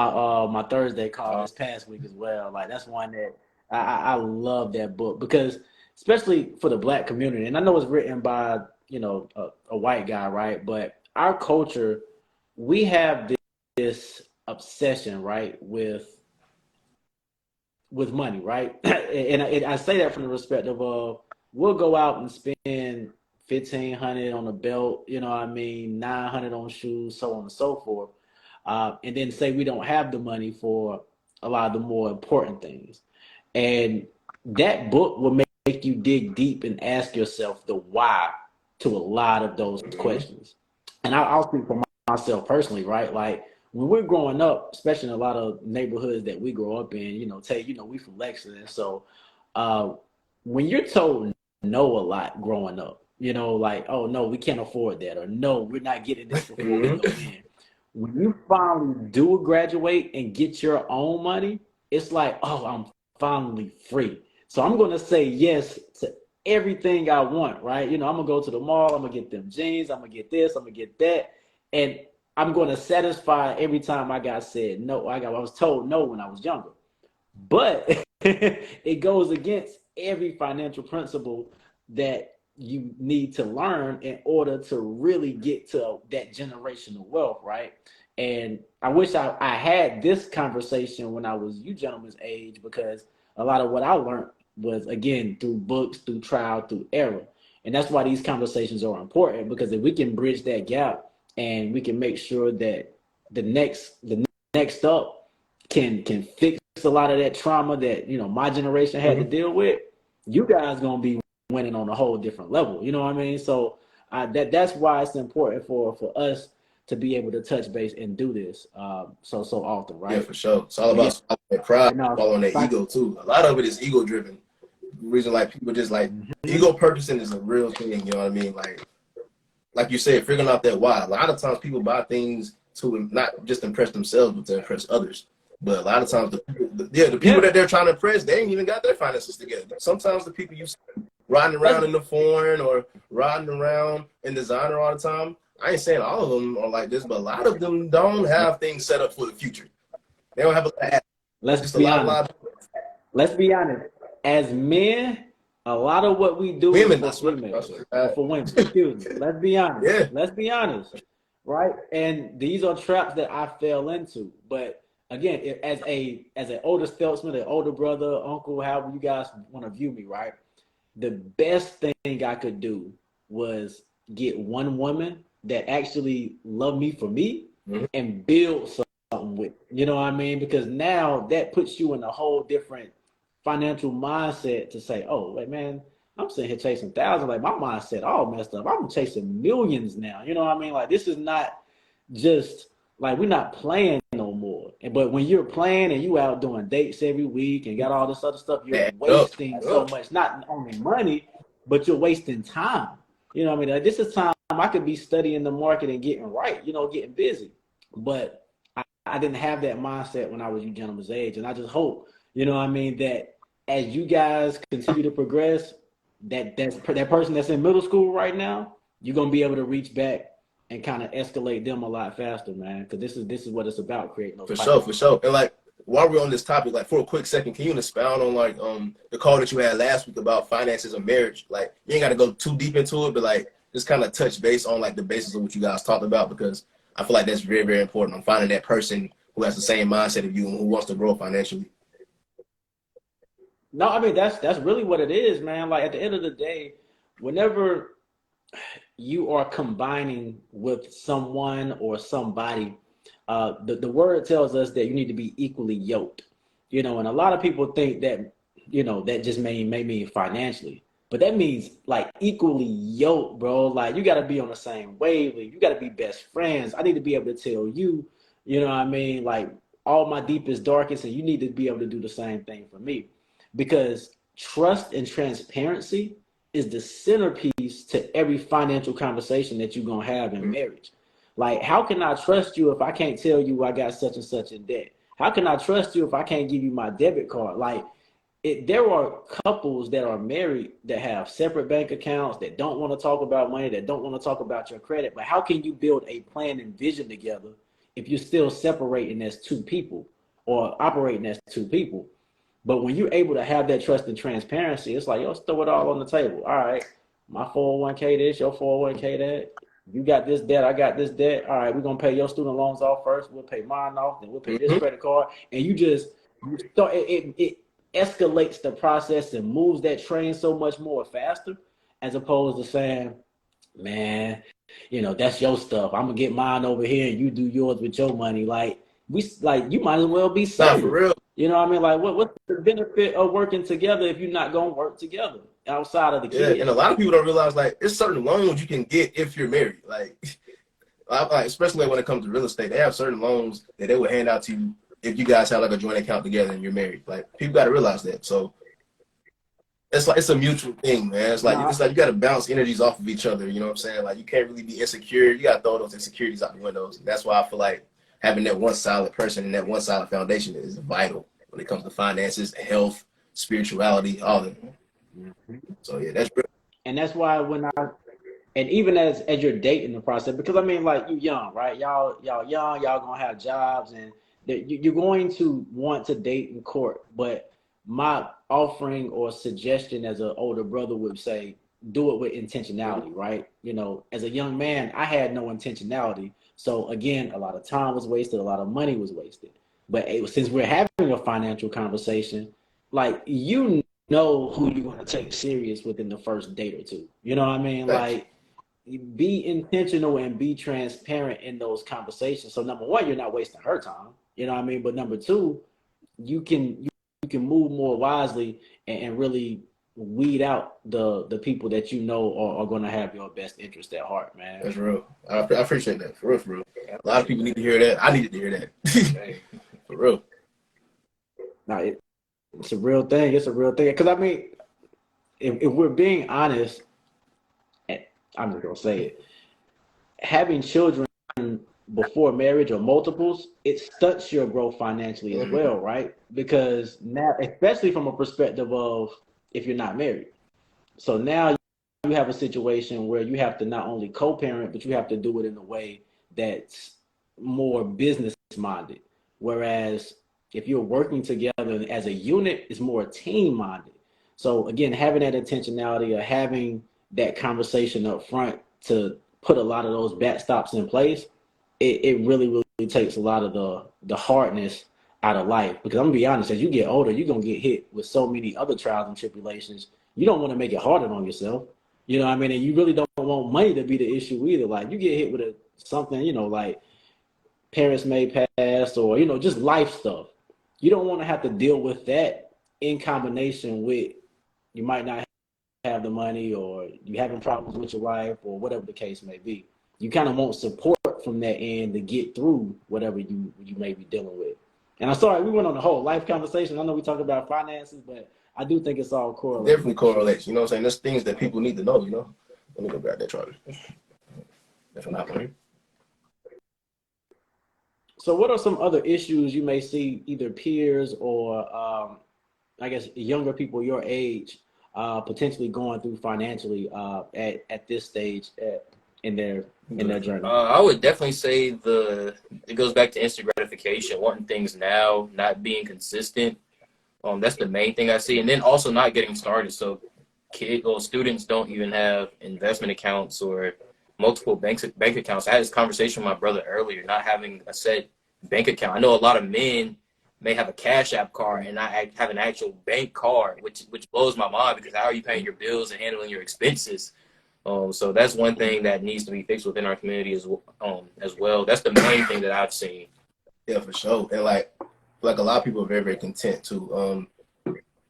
my Thursday call this past week as well. Like that's one that I love that book because especially for the Black community, and I know it's written by a white guy, right? But our culture, we have this obsession, right, with money, right? and I say that from the perspective of we'll go out and spend $1,500 on a belt, you know what I mean, $900 on shoes, so on and so forth. And then say we don't have the money for a lot of the more important things. And that book will make you dig deep and ask yourself the why to a lot of those questions. And I'll speak for myself personally, right? Like when we're growing up, especially in a lot of neighborhoods that we grow up in, Tae, we from Lexington. So when you're told no a lot growing up, like, oh, no, we can't afford that, or no, we're not getting this before we go in. When you finally do graduate and get your own money, it's like, oh, I'm finally free. So I'm going to say yes to everything I want, right? I'm going to go to the mall. I'm going to get them jeans. I'm going to get this. I'm going to get that. And I'm going to satisfy every time I got said no. I was told no when I was younger. But it goes against every financial principle that you need to learn in order to really get to that generational wealth, right? And I wish I had this conversation when I was you gentlemen's age, because a lot of what I learned was, again, through books, through trial, through error. And that's why these conversations are important, because if we can bridge that gap and we can make sure that the next up can fix a lot of that trauma that, my generation had to deal with, you guys going to be winning on a whole different level. You know what I mean? So that's why it's important for us to be able to touch base and do this so often, right? Yeah, for sure. It's all about following that pride, following that ego too. A lot of it is ego driven. The reason like people just like ego purchasing is a real thing. You know what I mean? Like you said, figuring out that why. A lot of times people buy things to not just impress themselves, but to impress others. But a lot of times the people that they're trying to impress, they ain't even got their finances together. Sometimes the people you see riding around in the foreign or riding around in designer all the time, I ain't saying all of them are like this, but a lot of them don't have things set up for the future. They don't have a Let's be honest. Let's be honest. As men, a lot of what we do is for females, for women. Excuse me. Let's be honest. Yeah. Let's be honest, right? And these are traps that I fell into. But again, as an older spokesman, an older brother, uncle, however you guys want to view me, right? The best thing I could do was get one woman that actually loved me for me and build something with, you know what I mean? Because now that puts you in a whole different financial mindset to say, oh, wait, man, I'm sitting here chasing thousands. Like my mindset all messed up. I'm chasing millions now. You know what I mean? Like this is not just like we're not playing no more. But when you're playing and you out doing dates every week and got all this other stuff, you're wasting so much, not only money, but you're wasting time. You know what I mean? Like, this is time I could be studying the market and getting right, getting busy. But I didn't have that mindset when I was you gentlemen's age. And I just hope, you know what I mean, that as you guys continue to progress, that person that's in middle school right now, you're going to be able to reach back and kind of escalate them a lot faster, man. Because this is what it's about, creating those for sure. And like while we're on this topic, like for a quick second, can you expound on like the call that you had last week about finances and marriage? Like you ain't got to go too deep into it, but like just kind of touch base on like the basis of what you guys talked about, because I feel like that's very, very important on finding that person who has the same mindset of you and who wants to grow financially. No, I mean that's really what it is, man. Like at the end of the day, whenever you are combining with someone or somebody, the word tells us that you need to be equally yoked, and a lot of people think that, that just may mean financially, but that means like equally yoked, bro. Like you got to be on the same wavelength. You got to be best friends. I need to be able to tell you, you know what I mean? Like all my deepest, darkest, and you need to be able to do the same thing for me. because trust and transparency is the centerpiece to every financial conversation that you're going to have in marriage. Like, how can I trust you if I can't tell you I got such and such in debt? How can I trust you if I can't give you my debit card? Like, there are couples that are married that have separate bank accounts, that don't want to talk about money, that don't want to talk about your credit. But how can you build a plan and vision together if you're still separating as two people or operating as two people? But when you're able to have that trust and transparency, it's like, yo, let's throw it all on the table. All right, my 401k this, your 401k that. You got this debt, I got this debt. All right, we're going to pay your student loans off first. We'll pay mine off, then we'll pay this credit card. And you start, it escalates the process and moves that train so much more faster, as opposed to saying, man, that's your stuff. I'm going to get mine over here and you do yours with your money. Like, you might as well be Not for real. You know what I mean? Like, what's the benefit of working together if you're not going to work together outside of the kids? Yeah, and a lot of people don't realize, like, there's certain loans you can get if you're married. Like, especially when it comes to real estate, they have certain loans that they will hand out to you if you guys have, like, a joint account together and you're married. Like, people got to realize that. So it's a mutual thing, man. It's like you got to bounce energies off of each other. You know what I'm saying? Like, you can't really be insecure. You got to throw those insecurities out the windows. And that's why I feel like having that one solid person and that one solid foundation is vital when it comes to finances, health, spirituality, all of it. So yeah, that's real. And that's why and even as you're dating the process, because I mean, like, you young, right? Y'all young, y'all gonna have jobs, and you're going to want to date and court. But my offering or suggestion as an older brother would say, do it with intentionality, right? As a young man, I had no intentionality. So again, a lot of time was wasted, a lot of money was wasted. But since we're having a financial conversation, like, who you're going to take serious within the first date or two. You know what I mean? Like, be intentional and be transparent in those conversations. So number one, you're not wasting her time. You know what I mean? But number two, you can move more wisely and really weed out the people that are going to have your best interest at heart, man. That's real. I appreciate that. For real. A lot of people need to hear that. I needed to hear that. For real. Now, it's a real thing. It's a real thing. Because, I mean, if we're being honest, I'm just going to say it, having children before marriage or multiples, it stunts your growth financially as well, right? Because now, especially from a perspective of if you're not married. So now you have a situation where you have to not only co-parent, but you have to do it in a way that's more business-minded. Whereas if you're working together as a unit, it's more team-minded. So again, having that intentionality or having that conversation up front to put a lot of those backstops in place, it really, really takes a lot of the hardness out of life. Because I'm gonna be honest, as you get older, you're gonna get hit with so many other trials and tribulations. You don't want to make it harder on yourself. You know what I mean? And you really don't want money to be the issue either. Like, you get hit with something, like parents may pass or, just life stuff. You don't want to have to deal with that in combination with you might not have the money or you having problems with your wife or whatever the case may be. You kind of want support from that end to get through whatever you may be dealing with. And I'm sorry, we went on the whole life conversation. I know we talk about finances, but I do think it's all correlated. Definitely correlates. You know what I'm saying? There's things that people need to know, Let me go grab that charger. That's not money. So what are some other issues you may see either peers or, I guess, younger people your age potentially going through financially at this stage in their journey? I would definitely say it goes back to instant gratification, wanting things now, not being consistent. That's the main thing I see. And then also not getting started. So students don't even have investment accounts or multiple bank accounts. I had this conversation with my brother earlier, not having a set bank account. I know a lot of men may have a Cash App card and not have an actual bank card, which blows my mind, because how are you paying your bills and handling your expenses? So that's one thing that needs to be fixed within our community as well. That's the main thing that I've seen. Yeah, for sure. And like a lot of people are very, very content too.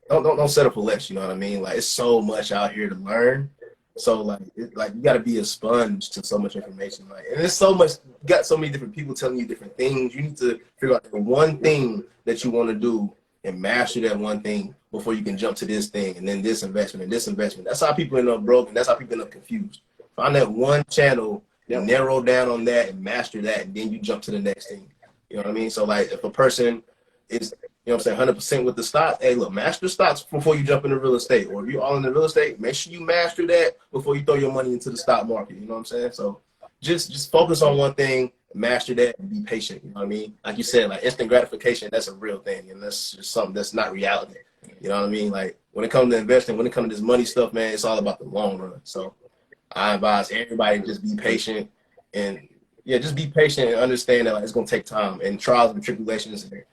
Don't settle for less. You know what I mean? Like, it's so much out here to learn. So like you got to be a sponge to so much information. Like, and there's so much. You got so many different people telling you different things. You need to figure out the one thing that you want to do and master that one thing before you can jump to this thing and then this investment and this investment. That's how people end up broke, and that's how people end up confused. Find that one channel, Yep. narrow down on that and master that, and then you jump to the next thing. You know what I mean? So like if a person is, you know what I'm saying, 100% with the stock, hey, look, master stocks before you jump into real estate. Or if you're all in the real estate, make sure you master that before you throw your money into the stock market. You know what I'm saying? So just focus on one thing, master that, and be patient. You know what I mean? Like you said, like instant gratification, that's a real thing, and that's just something that's not reality. You know what I mean? Like when it comes to investing, when it comes to this money stuff, man, it's all about the long run. So I advise everybody to just be patient and just be patient and understand that like, it's gonna take time and trials and tribulations. And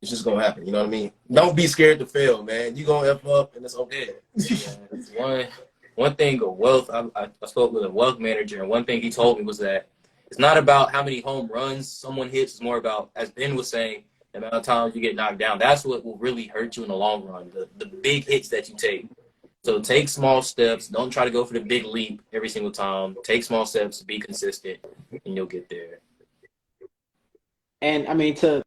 it's just gonna happen. You know what I mean? Don't be scared to fail, man. You gonna F up, and it's okay. Yeah, one thing of wealth. I spoke with a wealth manager, and one thing he told me was that it's not about how many home runs someone hits. It's more about, as Ben was saying, the amount of times you get knocked down. That's what will really hurt you in the long run. The big hits that you take. So take small steps. Don't try to go for the big leap every single time. Take small steps. Be consistent, and you'll get there. And I mean, to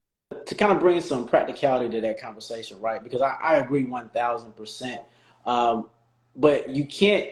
kind of bring some practicality to that conversation, right? Because I agree 1000%. But you can't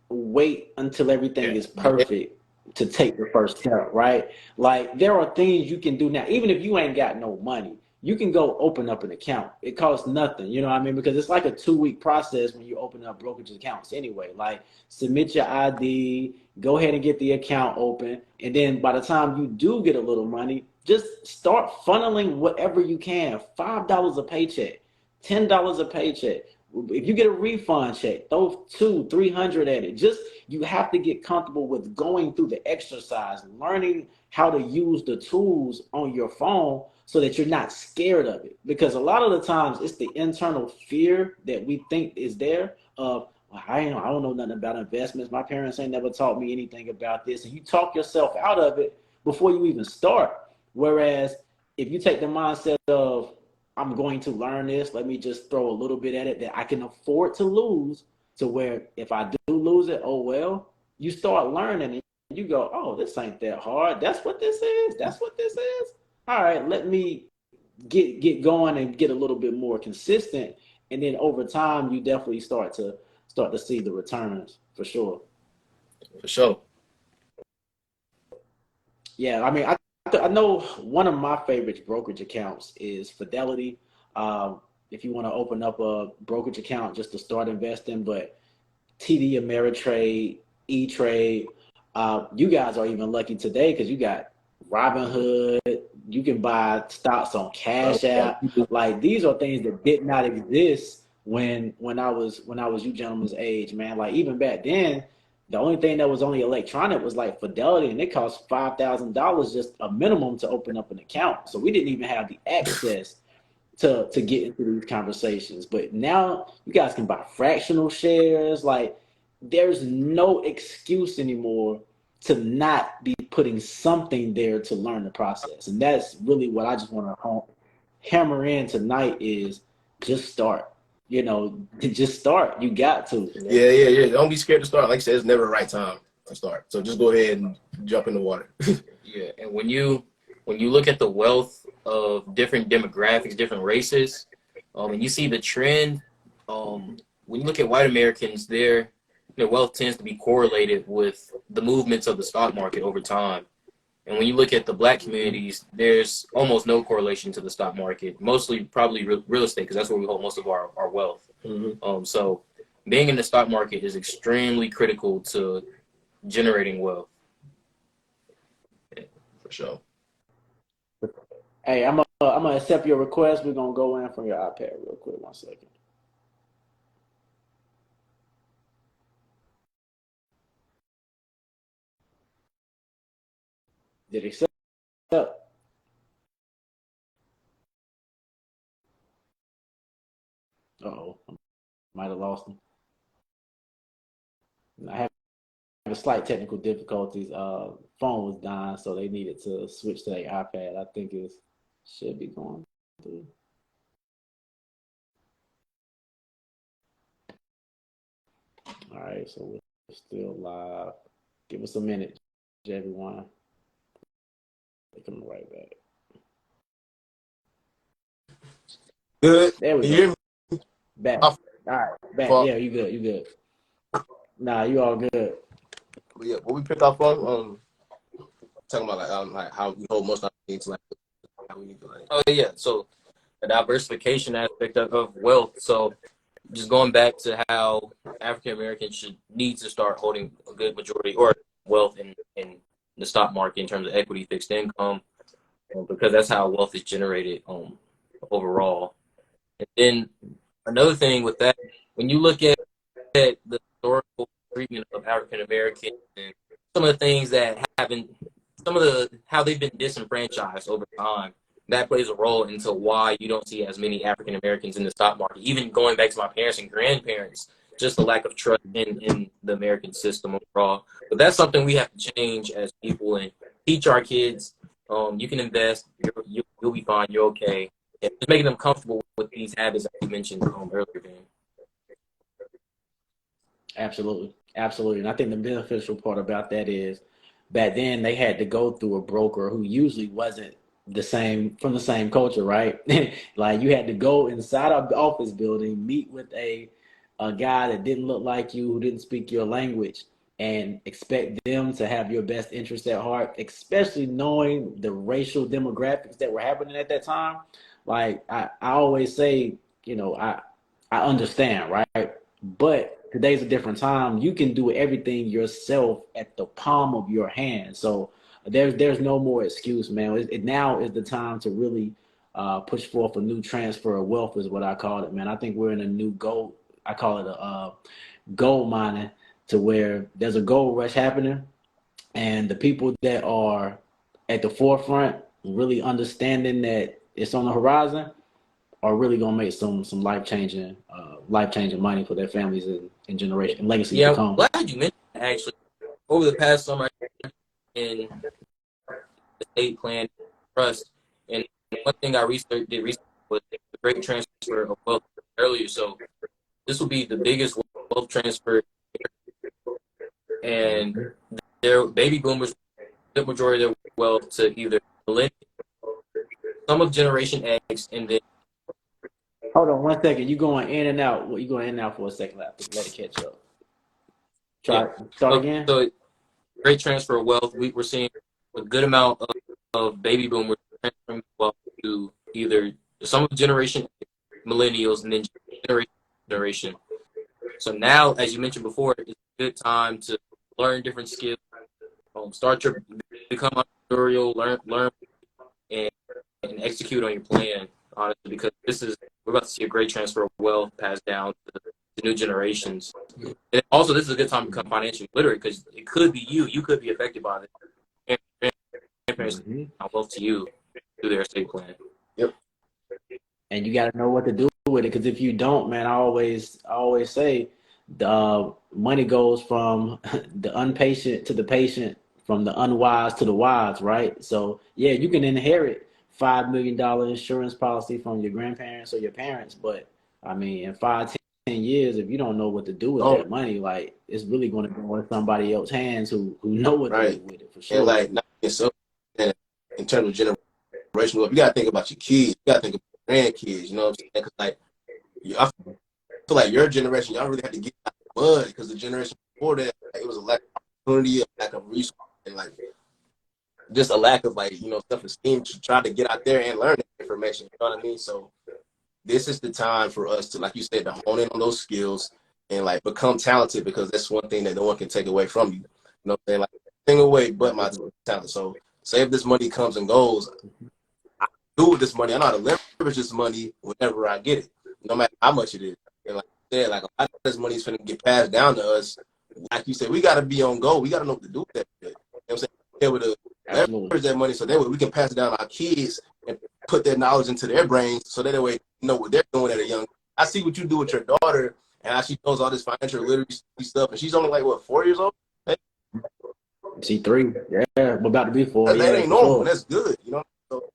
wait until everything is perfect to take the first step, right? Like there are things you can do now, even if you ain't got no money. You can go open up an account. It costs nothing, you know what I mean? Because it's like a 2-week process when you open up brokerage accounts anyway. Like submit your ID, go ahead and get the account open, and then by the time you do get a little money, just start funneling whatever you can. $5 a paycheck, $10 a paycheck. If you get a refund check, throw 200-300 at it. Just you have to get comfortable with going through the exercise, learning how to use the tools on your phone so that you're not scared of it. Because a lot of the times it's the internal fear that we think is there of, well, I don't know nothing about investments. My parents ain't never taught me anything about this. And you talk yourself out of it before you even start. Whereas if you take the mindset of, I'm going to learn this, let me just throw a little bit at it that I can afford to lose, to where if I do lose it, oh well, you start learning and you go, oh, this ain't that hard. That's what this is. That's what this is. All right, let me get going and get a little bit more consistent. And then over time, you definitely start to see the returns for sure. For sure. Yeah, I mean, I know one of my favorite brokerage accounts is Fidelity. If you want to open up a brokerage account just to start investing, but TD Ameritrade, E-Trade, you guys are even lucky today because you got Robinhood. You can buy stocks on Cash App. Like these are things that did not exist when I was you gentlemen's age, man. Like even back then, the only thing that was only electronic was like Fidelity, and it cost $5,000 just a minimum to open up an account. So we didn't even have the access to get into these conversations. But now you guys can buy fractional shares. Like there's no excuse anymore to not be putting something there to learn the process. And that's really what I just want to hammer in tonight is just start. You know, just start. You got to. Yeah. Don't be scared to start. Like you said, it's never the right time to start. So just go ahead and jump in the water. Yeah, and when you look at the wealth of different demographics, different races, and you see the trend, when you look at white Americans, their wealth tends to be correlated with the movements of the stock market over time. And when you look at the black communities, there's almost no correlation to the stock market, mostly probably real estate, because that's where we hold most of our wealth. Mm-hmm. So being in the stock market is extremely critical to generating wealth. For sure. Hey, I'm gonna accept your request. We're gonna go in from your iPad real quick. 1 second. Did he accept? Uh-oh, might have lost him. I have a slight technical difficulties. Phone was dying, so they needed to switch to their iPad. I think it should be going through. All right, so we're still live. Give us a minute, everyone. They're coming right back. Good. There we Can you go. hear me? Back. My All right. Back. fault. Yeah, you good. You good. Nah, you all good. But yeah, what we picked up on, talking about like how we hold most of our needs, like how we need to like. Oh yeah, so the diversification aspect of wealth. So just going back to how African Americans should need to start holding a good majority or wealth in the stock market in terms of equity, fixed income, because that's how wealth is generated overall. And then another thing with that, when you look at the historical treatment of African Americans and some of the things that haven't, some of the how they've been disenfranchised over time, that plays a role into why you don't see as many African Americans in the stock market. Even going back to my parents and grandparents, just the lack of trust in the American system overall. But that's something we have to change as people and teach our kids. You can invest. You'll be fine. You're okay. And just making them comfortable with these habits that you mentioned earlier, Dan. Absolutely. Absolutely. And I think the beneficial part about that is back then they had to go through a broker who usually wasn't the same from the same culture, right? Like you had to go inside of the office building, meet with a guy that didn't look like you, who didn't speak your language, and expect them to have your best interest at heart, especially knowing the racial demographics that were happening at that time. Like I always say, I understand, right? But today's a different time. You can do everything yourself at the palm of your hand. So there's no more excuse, man. Now is the time to really push forth a new transfer of wealth, is what I call it, man. I think we're in a new gold. I call it a gold mining, to where there's a gold rush happening, and the people that are at the forefront, really understanding that it's on the horizon, are really gonna make some life changing money for their families and generation and legacies to Yeah, I'm come. glad you mentioned that, actually. Over the past summer in estate plan trust, and one thing I did recently was the great transfer of wealth earlier. So this will be the biggest wealth transfer, and their baby boomers, the majority of their wealth to either millennials, some of Generation X, and then Hold on 1 second. You going in and out. You going in and out for a second. Let it catch up. yeah. Start So, again. so great transfer of wealth. We're seeing a good amount of baby boomers transferring wealth to either some of Generation millennials and then generation. So now, as you mentioned before, it's a good time to learn different skills, become entrepreneurial, learn and execute on your plan. Honestly, because we're about to see a great transfer of wealth passed down to new generations. And also, this is a good time to become financially literate because it could be you. You could be affected by this. Grandparents wealth to you through their estate plan. Yep. And you got to know what to do with it, because if you don't, man, I always say the money goes from the impatient to the patient, from the unwise to the wise, right? So yeah, you can inherit $5 million insurance policy from your grandparents or your parents, but I mean, in 5, 10 years, if you don't know what to do with Oh, that money, like it's really going to go in somebody else's hands who know what to do right. with it for And sure. like not so in terms of generational, you gotta think about your kids. You gotta think about your grandkids. You know what I'm saying? Because like I feel like your generation, y'all really had to get out of the mud because the generation before that, like, it was a lack of opportunity, a lack of resources, and like just a lack of like self-esteem to try to get out there and learn that information. You know what I mean? So this is the time for us to, like you said, to hone in on those skills and like become talented, because that's one thing that no one can take away from you. You know what I'm saying? Like thing away but my talent. So say if this money comes and goes, I do with this money. I know how to leverage this money whenever I get it, no matter how much it is. And like I said, like a lot of this money is going to get passed down to us. Like you said, we got to be on go. We got to know what to do with that shit. You know what I'm saying? Be able to Absolutely. leverage that money so that way we can pass it down to our kids and put that knowledge into their brains so that way they know what they're doing at a young. I see what you do with your daughter and how she knows all this financial literacy stuff, and she's only like what, 4 years old? Hey, C3, yeah, we're about to be 4, that yeah, ain't for normal, and sure. that's good, you know. So,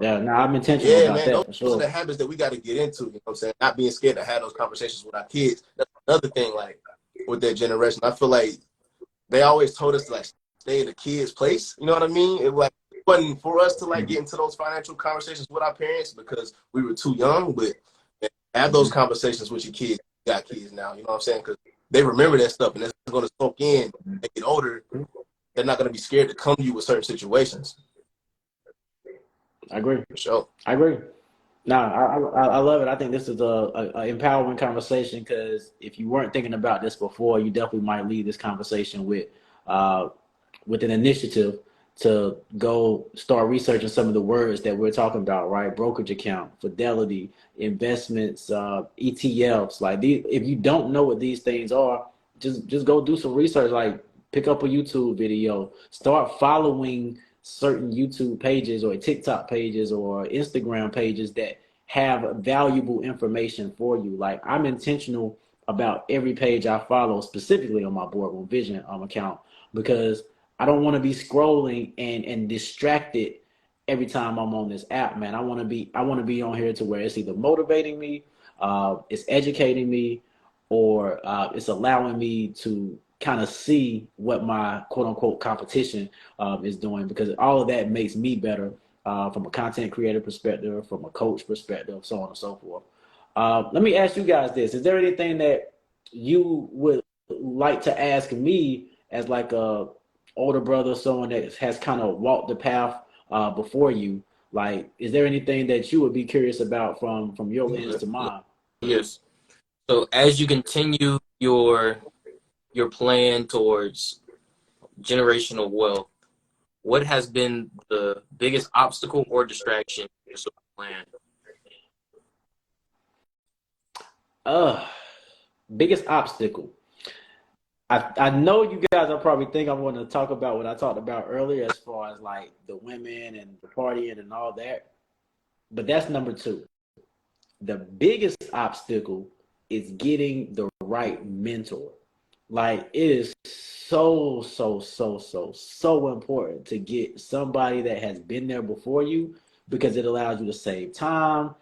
Yeah, no, I'm intentional yeah, about man, that those for are sure. the habits that we got to get into. You know what I'm saying? Not being scared to have those conversations with our kids. That's another thing, like with that generation. I feel like they always told us to like stay in the kids' place. You know what I mean? It was like wasn't for us to like get into those financial conversations with our parents because we were too young. But have those conversations with your kids. You got kids now, you know what I'm saying? Because they remember that stuff, and it's going to soak in. They get older, they're not going to be scared to come to you with certain situations. I agree. For sure. I agree. Nah, I love it. I think this is a empowering conversation because if you weren't thinking about this before, you definitely might leave this conversation with an initiative to go start researching some of the words that we're talking about, right? Brokerage account, fidelity, investments, ETFs. Like these, if you don't know what these things are, just go do some research. Like pick up a YouTube video, start following certain YouTube pages or TikTok pages or Instagram pages that have valuable information for you. Like I'm intentional about every page I follow, specifically on my Boardroom Vision account, because I don't want to be scrolling and distracted every time I'm on this app, man. I want to be on here to where it's either motivating me, it's educating me, or it's allowing me to kind of see what my quote unquote competition is doing, because all of that makes me better from a content creator perspective, from a coach perspective, so on and so forth. Let me ask you guys this. Is there anything that you would like to ask me as like a older brother, someone that has kind of walked the path before you? Like, is there anything that you would be curious about from your lens to mine? Yes. So as you continue your plan towards generational wealth, what has been the biggest obstacle or distraction in your sort of plan? Biggest obstacle. I know you guys are probably think I'm going to talk about what I talked about earlier as far as like the women and the partying and all that, but that's number two. The biggest obstacle is getting the right mentor. Like it is so important to get somebody that has been there before you, because it allows you to save time.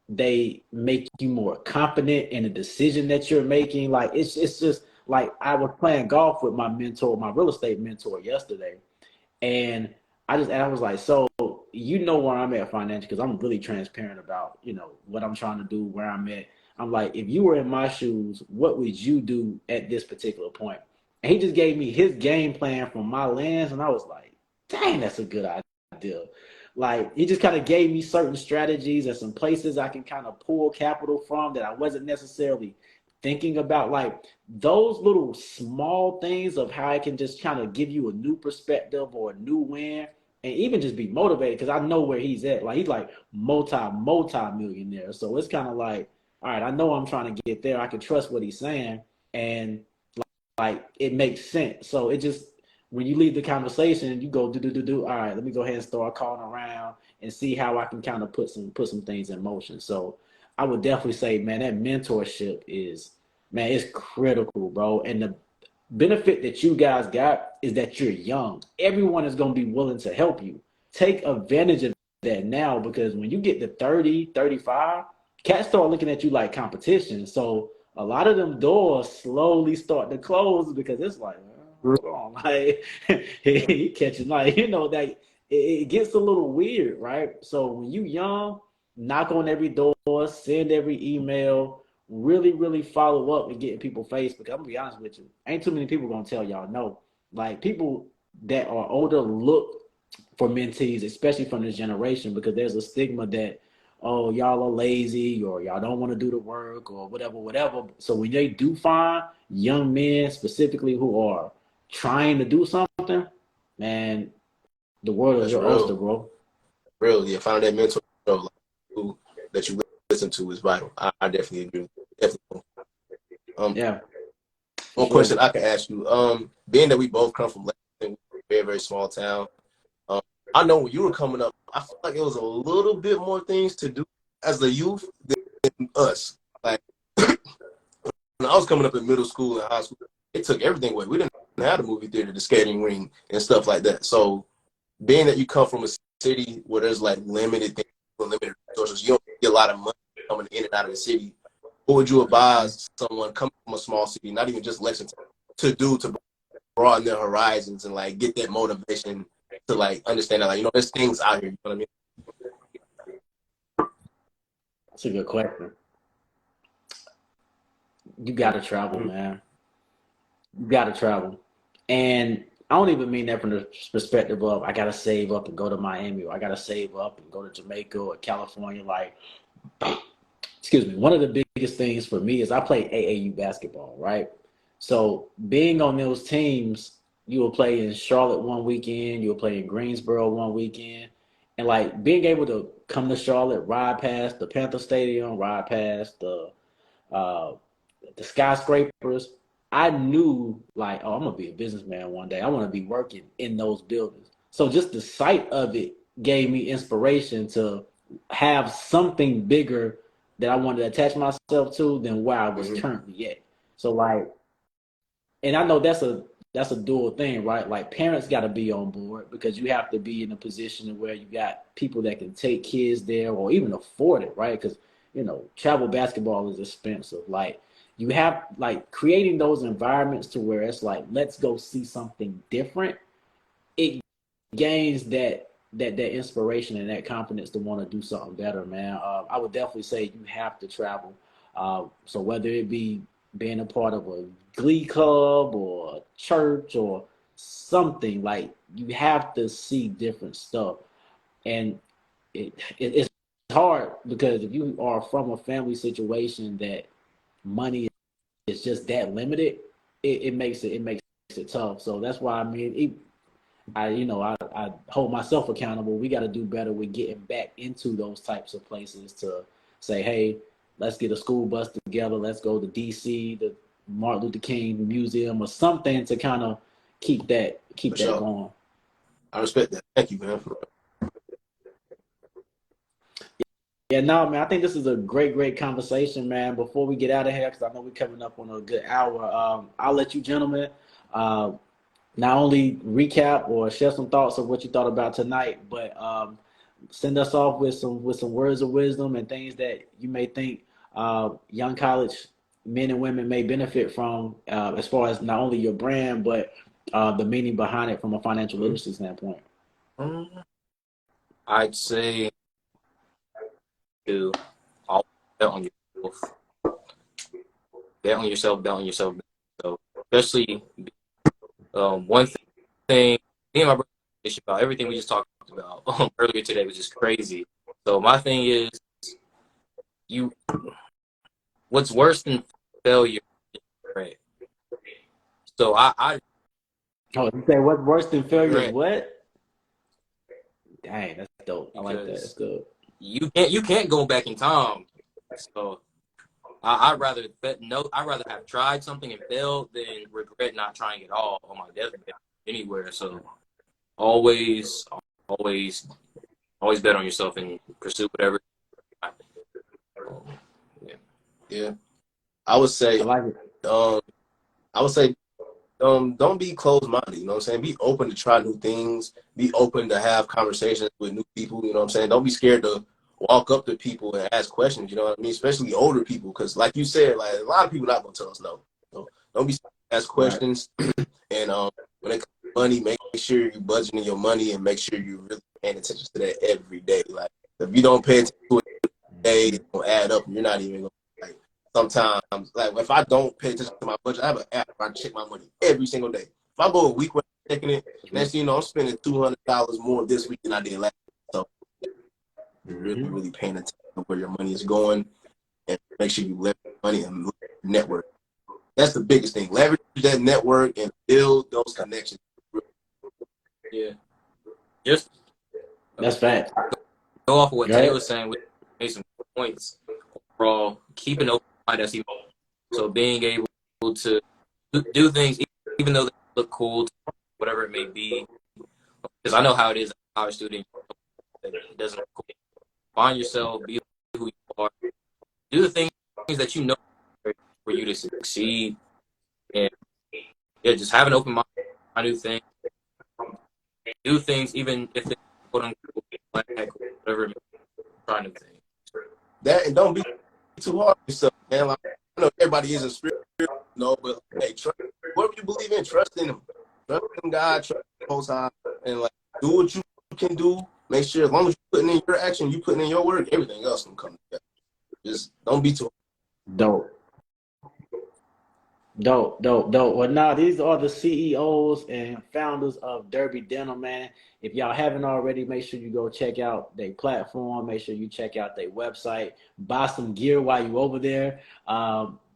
They make you more confident in the decision that you're making. Like it's just like I was playing golf with my mentor, my real estate mentor yesterday, and I was like, so you know where I'm at financially, because I'm really transparent about, what I'm trying to do, where I'm at. I'm like, if you were in my shoes, what would you do at this particular point? And he just gave me his game plan from my lens, and I was like, dang, that's a good idea. Like he just kind of gave me certain strategies and some places I can kind of pull capital from that I wasn't necessarily thinking about. Like those little small things of how I can just kind of give you a new perspective or a new win, and even just be motivated, because I know where he's at. Like he's like multi millionaire. So it's kind of like, all right, I know I'm trying to get there. I can trust what he's saying, and like it makes sense. So it just, when you leave the conversation, you go do. All right, let me go ahead and start calling around and see how I can kind of put some things in motion. So I would definitely say, man, that mentorship is, man, it's critical, bro. And the benefit that you guys got is that you're young. Everyone is going to be willing to help you. Take advantage of that now, because when you get to 30, 35, cats start looking at you like competition. So a lot of them doors slowly start to close, because it's like, hold on, like he catching, like, that it gets a little weird, right? So when you young, knock on every door, send every email, really follow up and get in people's face, because I'm gonna be honest with you, ain't too many people gonna tell y'all no. Like people that are older look for mentees, especially from this generation, because there's a stigma that, oh, y'all are lazy, or y'all don't want to do the work, or whatever. So when they do find young men specifically who are trying to do something, man, the world is your oyster, bro. Real, yeah. Finding that mentor that you listen to is vital. I definitely agree. Definitely. Yeah. One question I can ask you. Being that we both come from Lexington, a very, very small town. I know when you were coming up, I feel like it was a little bit more things to do as a youth than us. Like when I was coming up in middle school and high school, it took everything away. We didn't have the movie theater, the skating ring, and stuff like that. So being that you come from a city where there's like limited things, limited resources, you don't get a lot of money coming in and out of the city. What would you advise someone coming from a small city, not even just Lexington, to do to broaden their horizons and like get that motivation to like understand that, like, you know, there's things out here. You know what I mean? That's a good question. You gotta travel, man. You gotta travel. And I don't even mean that from the perspective of I gotta save up and go to Miami, or I gotta save up and go to Jamaica or California. Like, excuse me, one of the biggest things for me is I play AAU basketball, right? So being on those teams, you will play in Charlotte one weekend, you will play in Greensboro one weekend, and like being able to come to Charlotte, ride past the Panther Stadium, ride past uh, the skyscrapers. I knew like, oh, I'm gonna be a businessman one day. I want to be working in those buildings. So just the sight of it gave me inspiration to have something bigger that I wanted to attach myself to than where I was currently at. So like, and I know that's a dual thing, right? Like parents got to be on board because you have to be in a position where you got people that can take kids there or even afford it, right? Because travel basketball is expensive. Like you have like creating those environments to where it's like let's go see something different. It gains that inspiration and that confidence to want to do something better, man. I would definitely say you have to travel. So whether it be being a part of a glee club or a church or something, like you have to see different stuff. And it's hard because if you are from a family situation that money is just that limited, it makes it tough. So that's why I mean, I hold myself accountable. We got to do better with getting back into those types of places to say, hey, let's get a school bus together. Let's go to DC, the Martin Luther King Museum, or something to kind of keep that sure. going. I respect that. Thank you, man. Yeah, no, man. I think this is a great conversation, man. Before we get out of here, because I know we're coming up on a good hour, I'll let you gentlemen not only recap or share some thoughts of what you thought about tonight, but send us off with some words of wisdom and things that you may think young college men and women may benefit from, as far as not only your brand but the meaning behind it from a financial literacy standpoint. I'd say to always bet on yourself, bet on yourself, bet on yourself. So especially one thing, me and my brother about everything we just talked about earlier today was just crazy. So my thing is, what's worse than failure is regret. So I Oh, you say what's worse than failure is regret what? Dang, that's dope. I like that. That's because good. you can't go back in time. So I'd rather I'd rather have tried something and failed than regret not trying at all on my deathbed anywhere. So always, always, always bet on yourself and pursue whatever. Yeah. I would say, I like it. I would say, don't be closed-minded. You know what I'm saying? Be open to try new things. Be open to have conversations with new people. You know what I'm saying? Don't be scared to walk up to people and ask questions. You know what I mean? Especially older people, because like you said, like a lot of people not gonna tell us no. So don't be scared to ask questions. Right. And when it comes to money, make sure you're budgeting your money and make sure you're really paying attention to that every day. Like if you don't pay attention to it every day, it's gonna add up. You're not even gonna like. Sometimes, like if I don't pay attention to my budget, I have an app where I check my money every single day. If I go a week without checking it, next thing you know, I'm spending $200 more this week than I did last week. So you're really paying attention to where your money is going and make sure you leverage money and network. That's the biggest thing. Leverage that network and build those connections. Yeah. Just That's fact. go off of what Tae Right? was saying. We made some points. Overall, keep an open mind as even so being able to do things even though they look cool, whatever it may be. Because I know how it is as a college student. It doesn't look cool. Find yourself, be who you are, do the things that you know for you to succeed, and yeah, just have an open mind, try new things, do things even if they quote unquote black, whatever it may be, try new things. That and don't be too hard on yourself, man. Like, I know everybody isn't spiritual, but hey, trust whoever you believe in, trust in them. Trust in God, trust in the Most High, and like do what you can do. Make sure as long as you're putting in your action, you putting in your work, everything else will come together. Just don't be too. Dope. Dope. Well, now these are the CEOs and founders of Derby Denim, man. If y'all haven't already, make sure you go check out their platform. Make sure you check out their website. Buy some gear while you over there.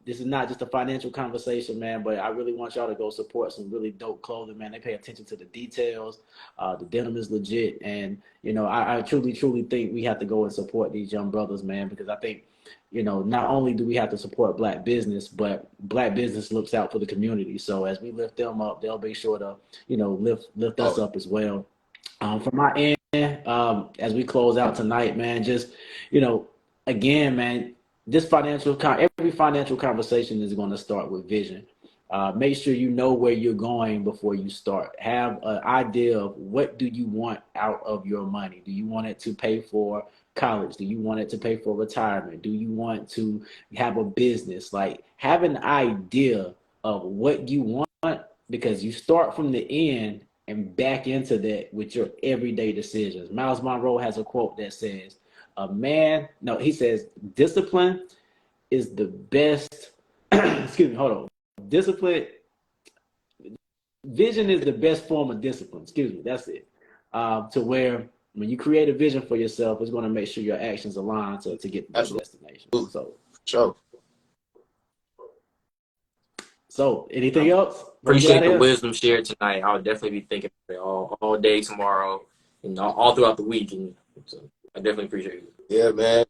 This is not just a financial conversation, man, but I really want y'all to go support some really dope clothing, man. They pay attention to the details. The denim is legit, and I truly think we have to go and support these young brothers, man, because I think, not only do we have to support Black business, but Black business looks out for the community. So as we lift them up, they'll be sure to, lift us up as well. From my end, as we close out tonight, man, just, again, man, every financial conversation is going to start with vision. Make sure you know where you're going before you start. Have an idea of what do you want out of your money. Do you want it to pay for college? Do you want it to pay for retirement? Do you want to have a business? Like, have an idea of what you want, because you start from the end and back into that with your everyday decisions. Miles Monroe has a quote that says, he says, discipline is the best, excuse me, hold on. Vision is the best form of discipline. Excuse me, that's it. To where when you create a vision for yourself, it's going to make sure your actions align to get to the destination. So anything else? Appreciate the wisdom shared tonight. I'll definitely be thinking all day tomorrow and all throughout the week. And so I definitely appreciate it. Yeah, man.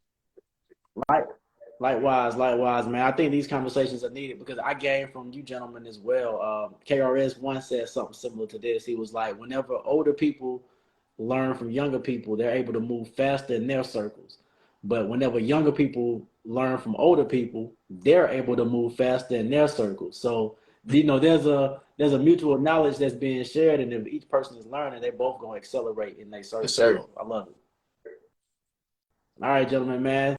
Likewise, man. I think these conversations are needed because I gained from you gentlemen as well. KRS once said something similar to this. He was like, whenever older people learn from younger people, they're able to move faster in their circles. But whenever younger people learn from older people, they're able to move faster in their circles. So, there's a mutual knowledge that's being shared, and if each person is learning, they're both going to accelerate in their circle. Yes, sir. So I love it. All right, gentlemen, man.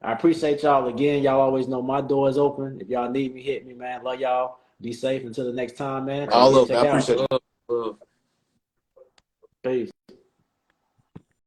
I appreciate y'all again. Y'all always know my door is open. If y'all need me, hit me, man. Love y'all. Be safe until the next time, man. I appreciate it. Peace.